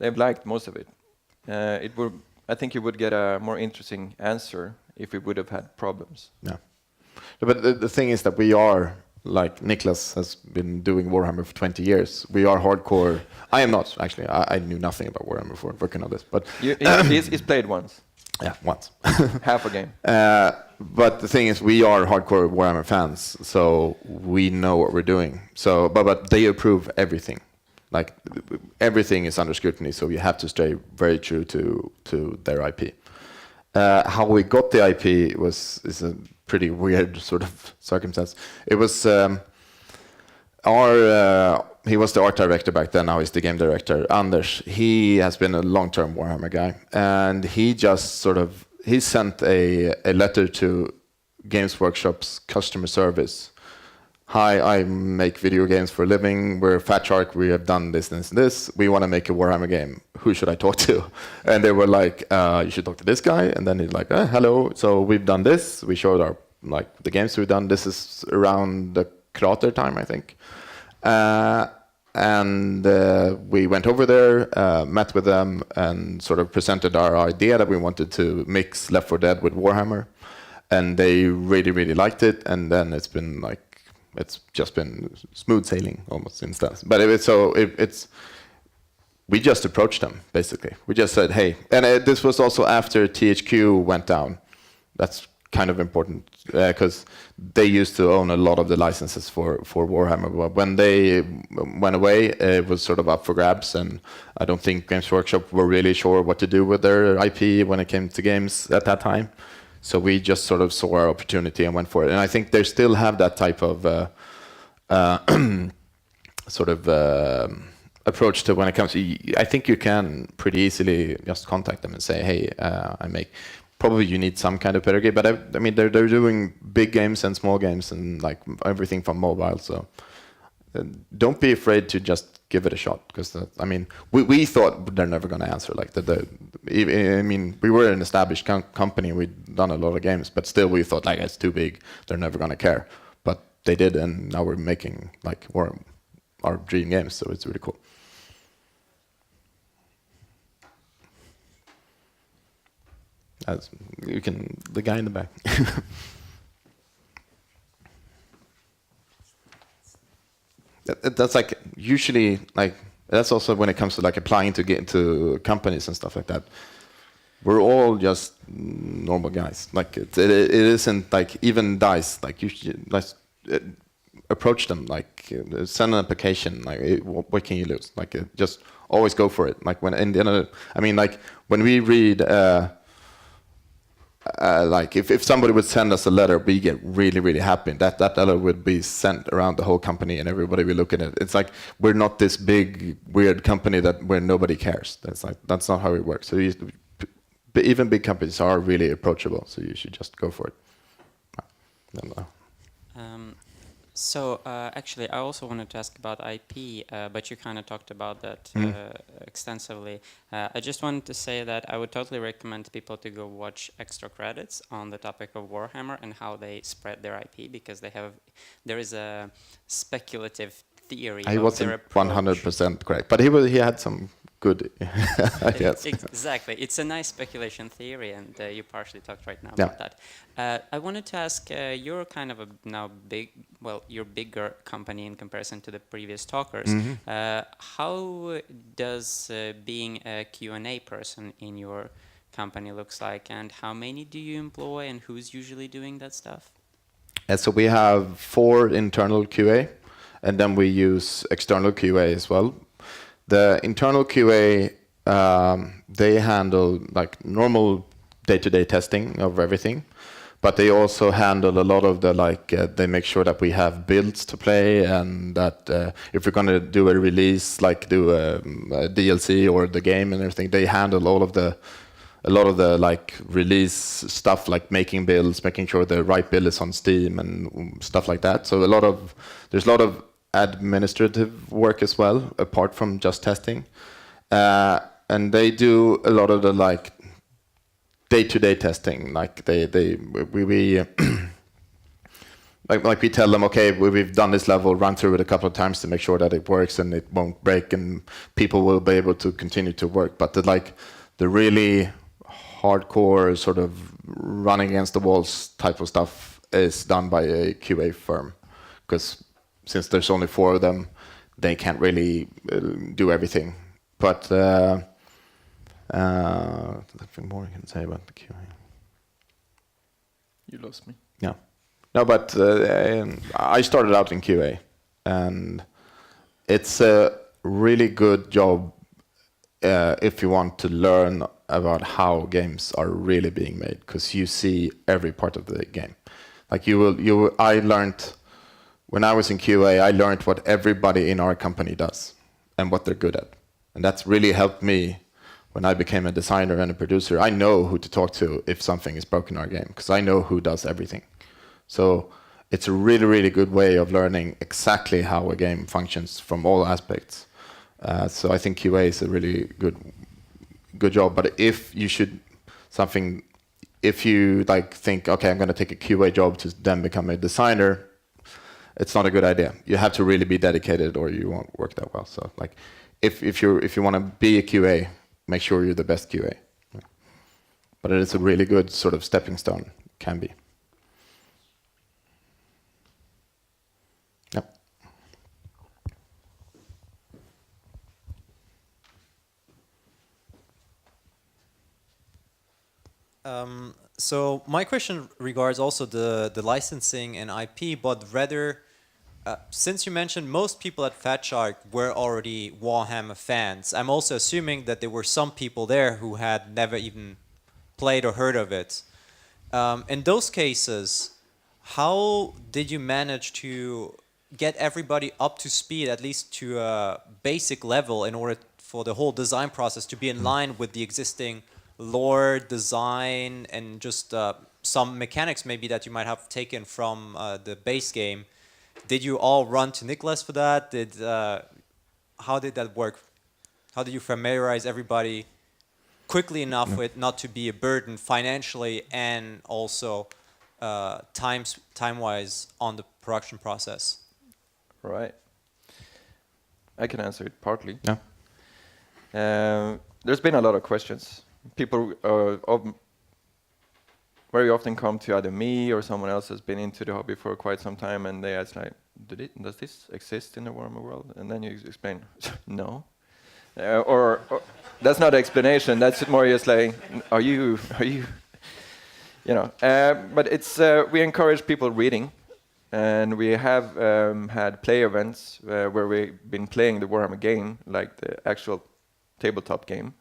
have liked most of it. I think you would get a more interesting answer if we would have had problems. Yeah, but the thing is that we are, like Niklas has been doing Warhammer for 20 years. We are hardcore. I am not, actually. I knew nothing about Warhammer before working on this. But he's played once. Yeah, once. Half a game. But the thing is, we are hardcore Warhammer fans, so we know what we're doing. So, but they approve everything. Like, everything is under scrutiny, so you have to stay very true to their IP. How we got the IP is a pretty weird sort of circumstance. It was he was the art director back then. Now he's the game director. Anders, he has been a long-term Warhammer guy, and he just he sent a letter to Games Workshop's customer service. Hi, I make video games for a living. We're Fatshark. We have done this, this, and this. We want to make a Warhammer game. Who should I talk to? And they were like, you should talk to this guy. And then he's like, hello. So we've done this. We showed the games we've done. This is around the Krater time, I think. And we went over there, met with them, and sort of presented our idea that we wanted to mix Left 4 Dead with Warhammer. And they really, really liked it. And then it's just been smooth sailing almost since then. But we just approached them, basically. We just said, hey, and this was also after THQ went down. That's kind of important because they used to own a lot of the licenses for Warhammer. But when they went away, it was sort of up for grabs, and I don't think Games Workshop were really sure what to do with their IP when it came to games at that time. So we just sort of saw our opportunity and went for it. And I think they still have that type of approach to when it comes to. I think you can pretty easily just contact them and say, hey, I make. Probably you need some kind of pedagogy, but I mean they're doing big games and small games and like everything from mobile. So don't be afraid to just give it a shot, because I mean we thought they're never going to answer. Like I mean we were an established company, we'd done a lot of games, but still we thought like it's too big, they're never going to care. But they did, and now we're making like our dream games, so it's really cool. The guy in the back. That's like usually like that's also when it comes to like applying to get into companies and stuff like that. We're all just normal guys. Like it isn't like even DICE. Like you should like approach them. Like send an application. Like what can you lose? Like just always go for it. Like when I mean like when we read. Like if somebody would send us a letter, we get really, really happy. That letter would be sent around the whole company, and everybody will look at it. It's like we're not this big weird company where nobody cares. That's not how it works. So even big companies are really approachable. So you should just go for it. So actually, I also wanted to ask about IP, but you kind of talked about that extensively. I just wanted to say that I would totally recommend people to go watch extra credits on the topic of Warhammer and how they spread their IP, because there is a speculative theory. He wasn't 100% correct, but he had some good ideas. Exactly, it's a nice speculation theory, and you partially talked right now about that. I wanted to ask, you're kind of you're bigger company in comparison to the previous talkers. How does being a Q&A person in your company looks like, and how many do you employ, and who's usually doing that stuff? So we have 4 internal QA, and then we use external QA as well. The internal QA, they handle like normal day-to-day testing of everything, but they also handle a lot of the they make sure that we have builds to play, and that if we're going to do a release, like do a DLC or the game and everything, they handle a lot of the like release stuff, like making builds, making sure the right build is on Steam and stuff like that. So there's a lot of administrative work as well, apart from just testing. and they do a lot of the like day-to-day testing. Like we like we tell them, okay, we've done this level, run through it a couple of times to make sure that it works and it won't break, and people will be able to continue to work. But the really hardcore sort of running against the walls type of stuff is done by a QA firm, because since there's only 4 of them, they can't really do everything. But nothing more I can say about the QA. You lost me. Yeah. No, but I started out in QA, and it's a really good job if you want to learn about how games are really being made, because you see every part of the game. Like I learned when I was in QA, I learned what everybody in our company does and what they're good at, and that's really helped me when I became a designer and a producer. I know who to talk to if something is broken in our game, because I know who does everything. So it's a really, really good way of learning exactly how a game functions from all aspects. So I think QA is a really good job. But if you like think, okay, I'm going to take a QA job to then become a designer, it's not a good idea. You have to really be dedicated, or you won't work that well. So like, if you want to be a QA, make sure you're the best QA. But it is a really good sort of stepping stone, can be. Yep. So my question regards also the licensing and IP, but rather, since you mentioned most people at Fatshark were already Warhammer fans, I'm also assuming that there were some people there who had never even played or heard of it. In those cases, how did you manage to get everybody up to speed, at least to a basic level, in order for the whole design process to be in line with the existing lore, design, and just some mechanics maybe that you might have taken from the base game? Did you all run to Niklas for that? How did that work? How did you familiarize everybody quickly enough with not to be a burden financially and also time-wise on the production process? Right. I can answer it partly. Yeah. There's been a lot of questions. People very often come to either me or someone else has been into the hobby for quite some time, and they ask like, does this exist in the Warhammer world? And then you explain, no. Or that's not an explanation. That's more just like, are you, you know. But it's we encourage people reading, and we have had play events where we've been playing the Warhammer game, like the actual tabletop game.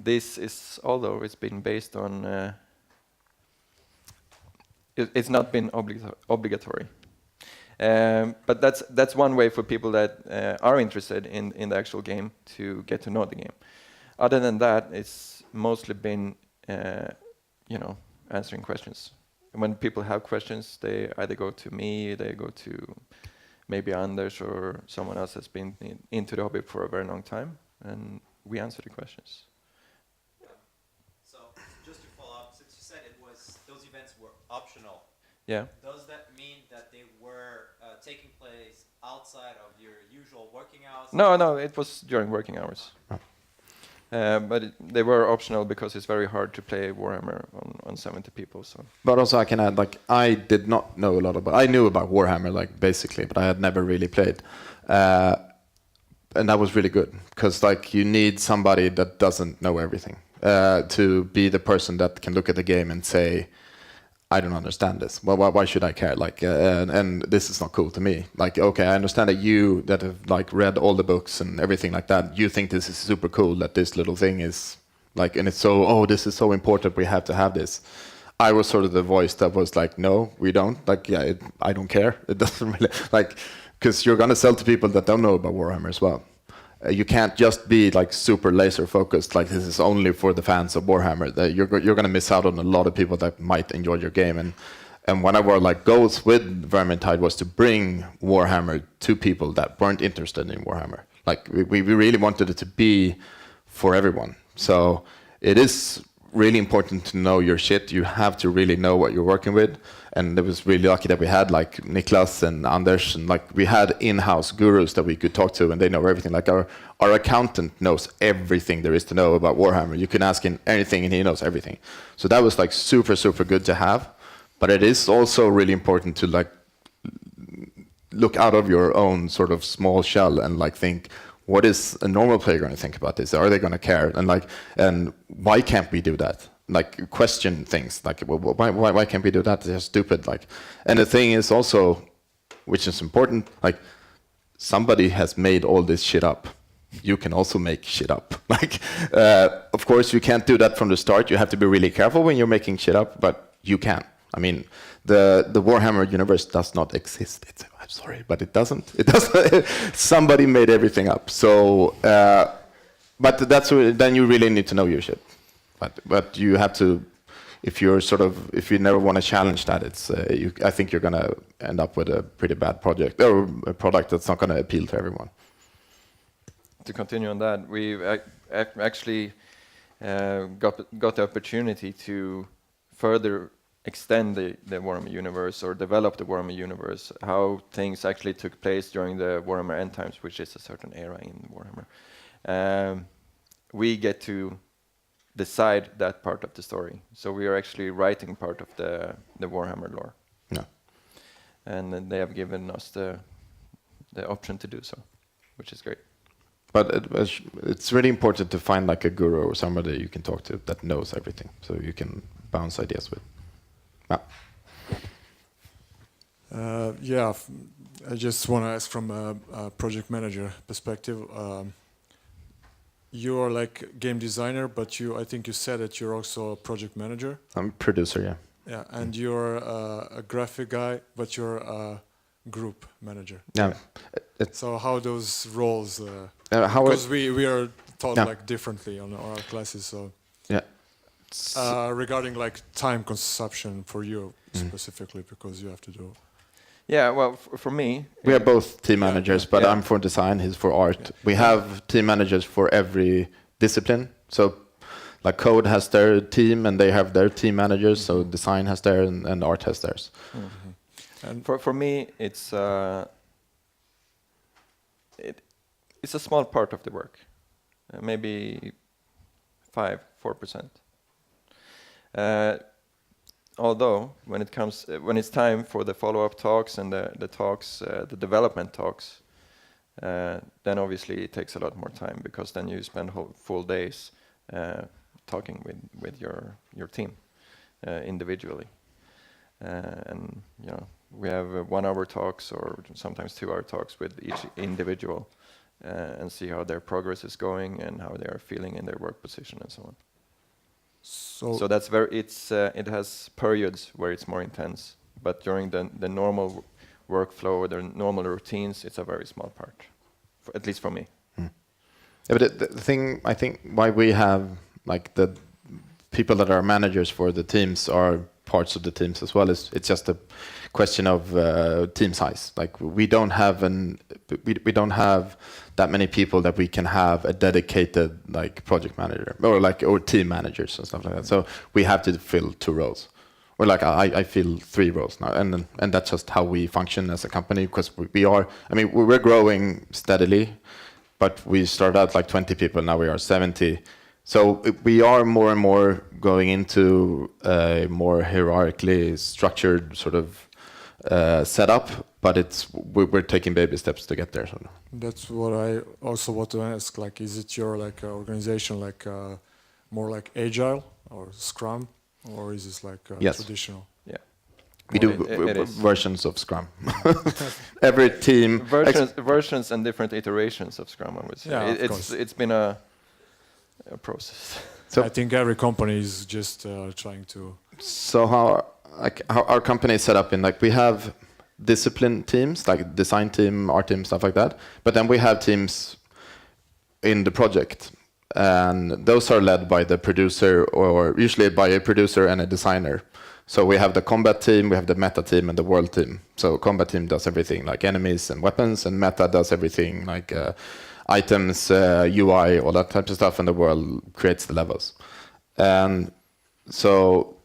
This is, although it's been based on, it's not been obligatory. But that's one way for people that are interested in the actual game to get to know the game. Other than that, it's mostly been, answering questions. When people have questions, they either go to me, they go to maybe Anders or someone else that's been into the hobby for a very long time, and we answer the questions. So just to follow up, since you said those events were optional, Yeah. does that mean that they were taking place outside of your usual working hours? No, it was during working hours. But they were optional because it's very hard to play Warhammer on 70 people. So. But also I can add, like, I did not know a lot about. I knew about Warhammer, like, basically, but I had never really played. And that was really good, because like you need somebody that doesn't know everything to be the person that can look at the game and say, I don't understand this. Well, why should I care? Like, and this is not cool to me. Like, okay, I understand that you that have like read all the books and everything like that, you think this is super cool that this little thing is like, and it's so, oh, this is so important, we have to have this. I was sort of the voice that was like, no, we don't. Like, yeah, I don't care. It doesn't really, like, because you're gonna sell to people that don't know about Warhammer as well. You can't just be like super laser focused, like this is only for the fans of Warhammer. You're going to miss out on a lot of people that might enjoy your game. And one of our like goals with Vermintide was to bring Warhammer to people that weren't interested in Warhammer. Like we really wanted it to be for everyone. So it is really important to know your shit. You have to really know what you're working with. And it was really lucky that we had like Niklas and Anders, and like we had in-house gurus that we could talk to, and they know everything. Like our accountant knows everything there is to know about Warhammer. You can ask him anything and he knows everything. So that was like super, super good to have. But it is also really important to like look out of your own sort of small shell and like think, what is a normal player going to think about this? Are they going to care? And why can't we do that? Like question things like, well, why can't we do that? They're stupid. Like, and the thing is also, which is important, like somebody has made all this shit up. You can also make shit up. Like, of course you can't do that from the start. You have to be really careful when you're making shit up, but you can. I mean, the Warhammer universe does not exist. I'm sorry, but it doesn't. It doesn't. Somebody made everything up. So, but that's then you really need to know your shit. But you have to, if you never want to challenge that, it's I think you're gonna end up with a pretty bad project or a product that's not gonna appeal to everyone. To continue on that, we actually got the opportunity to further extend the Warhammer universe or develop the Warhammer universe, how things actually took place during the Warhammer End Times, which is a certain era in Warhammer. We get to decide that part of the story. So we are actually writing part of the Warhammer lore. Yeah. And then they have given us the option to do so, which is great. But it's really important to find like a guru or somebody you can talk to that knows everything, so you can bounce ideas with. Yeah, I just want to ask from a project manager perspective. You are like game designer, but I think you said that you're also a project manager. I'm a producer, yeah. Yeah, and you're a graphic guy, but you're a group manager. Yeah. So how those roles? How because we are taught like differently on our classes. So yeah. Regarding like time consumption for you specifically, because you have to do. Yeah, well, for me... We are both team managers, but yeah. I'm for design, he's for art. We have team managers for every discipline. So like code has their team and they have their team managers, so design has theirs and art has theirs. And for me, it's a small part of the work, maybe 4%. Although when it's time for the follow-up talks and the development talks, then obviously it takes a lot more time, because then you spend full days talking with your team individually, and we have 1 hour talks or sometimes 2 hour talks with each individual and see how their progress is going and how they are feeling in their work position and so on. So that's it has periods where it's more intense, but during the normal workflow or the normal routines, it's a very small part, at least for me. Yeah, but the thing I think why we have like the people that are managers for the teams are parts of the teams as well is it's just a question of team size. Like we don't have that many people that we can have a dedicated like project manager or team managers and stuff like that. So we have to fill 2 roles, or like I fill 3 roles now, and that's just how we function as a company, because we're growing steadily, but we started out like 20 people, now we are 70. So we are more and more going into a more hierarchically structured sort of setup, but we're taking baby steps to get there. So. That's what I also want to ask. Like, is it your like organization like more like agile or Scrum, or is this like traditional? Yeah, we do versions of Scrum. Every team versions and different iterations of Scrum. I would say it's been a process. So I think every company is just trying to. So how our company is set up in like we have discipline teams like design team, art team, stuff like that. But then we have teams in the project, and those are led by the producer, or usually by a producer and a designer. So we have the combat team, we have the meta team, and the world team. So combat team does everything like enemies and weapons, and meta does everything like items, UI, all that type of stuff, and the world creates the levels. And so,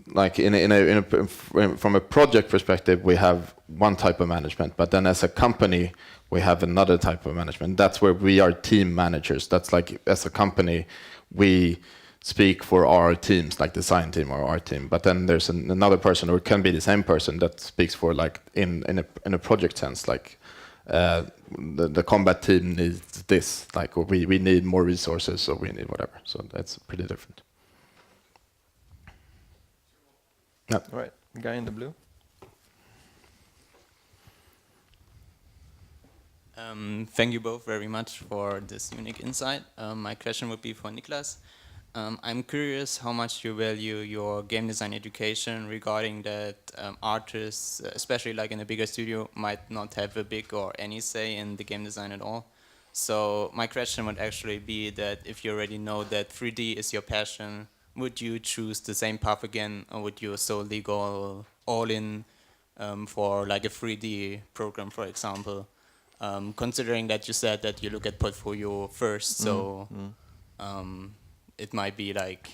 like from a project perspective, we have one type of management, but then as a company, we have another type of management. That's where we are team managers. That's like, as a company, we speak for our teams, like design team or our team. But then there's another person, or it can be the same person, that speaks for, like, in a project sense, like the combat team needs this, like, or we need more resources, or we need whatever. So that's pretty different. Yeah. All right, guy in the blue. Thank you both very much for this unique insight. My question would be for Niklas. I'm curious how much you value your game design education regarding that artists, especially like in a bigger studio, might not have a big or any say in the game design at all. So my question would actually be that if you already know that 3D is your passion, would you choose the same path again, or would you solely go all in for like a 3D program, for example? Considering that you said that you look at portfolio first, so it might be like,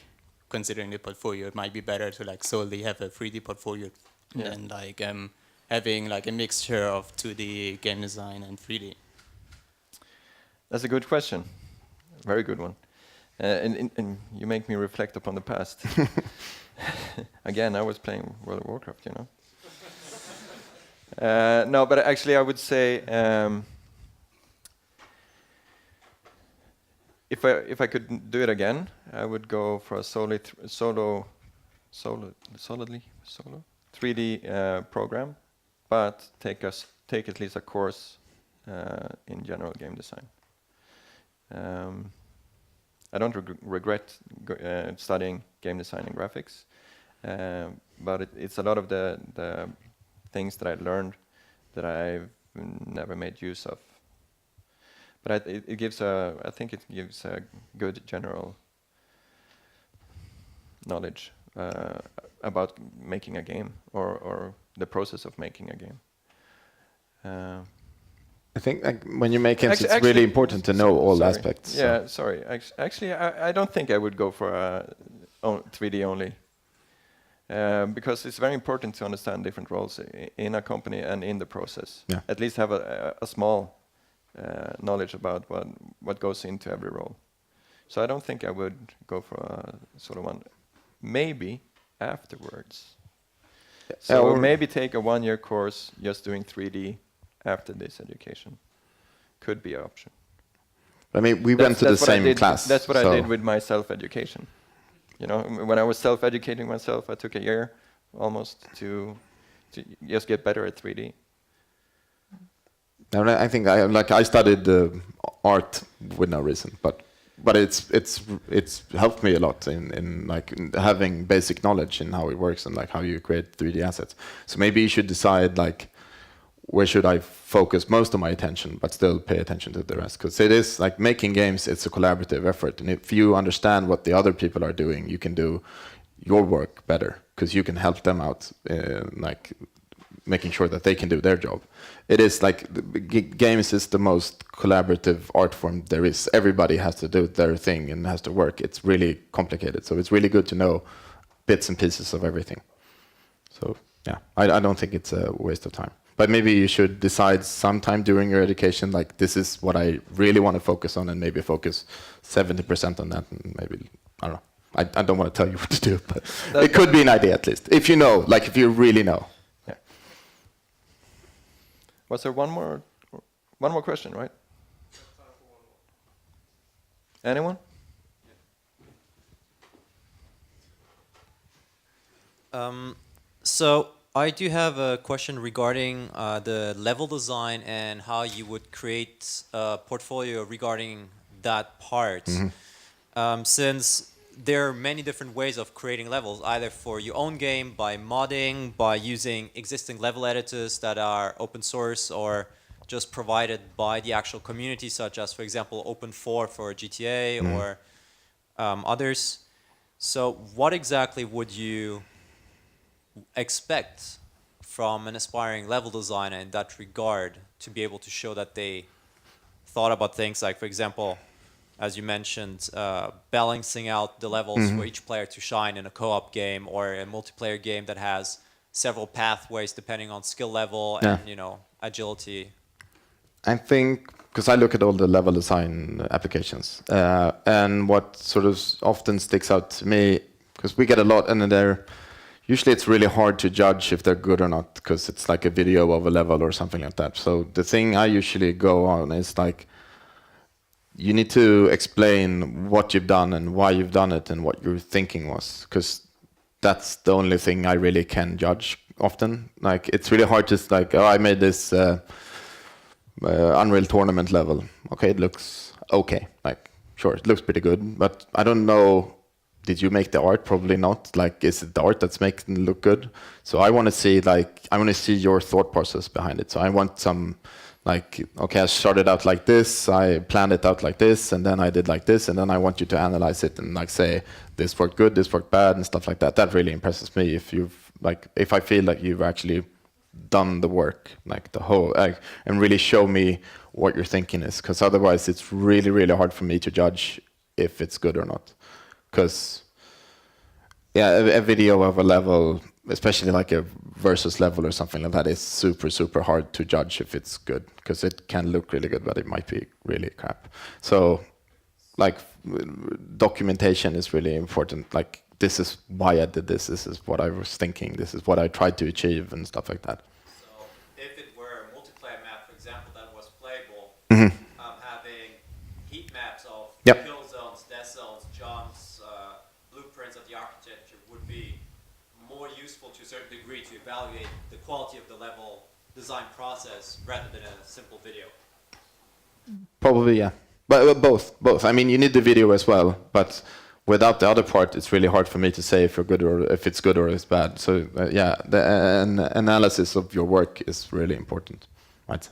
considering the portfolio, it might be better to like solely have a 3D portfolio than like having like a mixture of 2D game design and 3D. That's a good question, very good one. And you make me reflect upon the past. Again, I was playing World of Warcraft, you know. No, but actually I would say if I could do it again, I would go for a solidly solo 3D program, but take at least a course in general game design. I don't regret studying game design and graphics, but it's a lot of the things that I learned that I've never made use of. But it gives I think it gives a good general knowledge about making a game or the process of making a game. I think like, when you make games, it's really important to know all aspects. Yeah, sorry. Actually, I don't think I would go for 3D only. Because it's very important to understand different roles in a company and in the process. Yeah. At least have a small knowledge about what goes into every role. So I don't think I would go for a sort of one. Maybe afterwards. So or maybe take a 1-year course just doing 3D after this education. Could be an option. I mean, we went to the same class. That's what I did with my self-education. You know, when I was self-educating myself, I took a year almost to just get better at 3D. And I think I studied art with no reason, but it's helped me a lot in like having basic knowledge in how it works and like how you create 3D assets. So maybe you should decide like where should I focus most of my attention, but still pay attention to the rest. Because it is like making games, it's a collaborative effort. And if you understand what the other people are doing, you can do your work better because you can help them out, like making sure that they can do their job. It is like games is the most collaborative art form there is. Everybody has to do their thing and has to work. It's really complicated. So it's really good to know bits and pieces of everything. So yeah, I don't think it's a waste of time. But maybe you should decide sometime during your education, like this is what I really want to focus on, and maybe focus 70% on that. And maybe, I don't know. I don't want to tell you what to do, but it could be an idea at least. If you know, like if you really know. Yeah. Was there one more question, right? Anyone? So I do have a question regarding the level design and how you would create a portfolio regarding that part. Mm-hmm. Since there are many different ways of creating levels, either for your own game, by modding, by using existing level editors that are open source or just provided by the actual community, such as, for example, Open4 for GTA or others. So what exactly would you expect from an aspiring level designer in that regard to be able to show that they thought about things like, for example, as you mentioned, balancing out the levels for each player to shine in a co-op game or a multiplayer game that has several pathways depending on skill level and agility? I think, because I look at all the level design applications, and what sort of often sticks out to me, because we get a lot, and usually it's really hard to judge if they're good or not, because it's like a video of a level or something like that. So the thing I usually go on is like, you need to explain what you've done and why you've done it and what your thinking was, because that's the only thing I really can judge often. Like, it's really hard to like, oh, I made this Unreal Tournament level. Okay, it looks okay. Like, sure, it looks pretty good, but I don't know, did you make the art? Probably not. Like, is it the art that's making it look good? So I want to see, like, I want to see your thought process behind it. So I want some, like, okay, I started out like this, I planned it out like this, and then I did like this, and then I want you to analyze it and like say, this worked good, this worked bad, and stuff like that. That really impresses me if you've, like, if I feel like you've actually done the work, like the whole, and really show me what your thinking is, because otherwise it's really, really hard for me to judge if it's good or not. Because, yeah, a video of a level, especially like a versus level or something like that, is super, super hard to judge if it's good, because it can look really good, but it might be really crap. So, like, documentation is really important. Like, this is why I did this is what I was thinking, this is what I tried to achieve, and stuff like that. So, if it were a multiplayer map, for example, that was playable, having heat maps of kill zones, death zones, jumps, blueprints of the architecture would be more useful to a certain degree to evaluate the quality of the level design process rather than a simple video. Probably, yeah. But both. I mean, you need the video as well, but without the other part, it's really hard for me to say if you're good or if it's good or it's bad. So yeah, the analysis of your work is really important, right?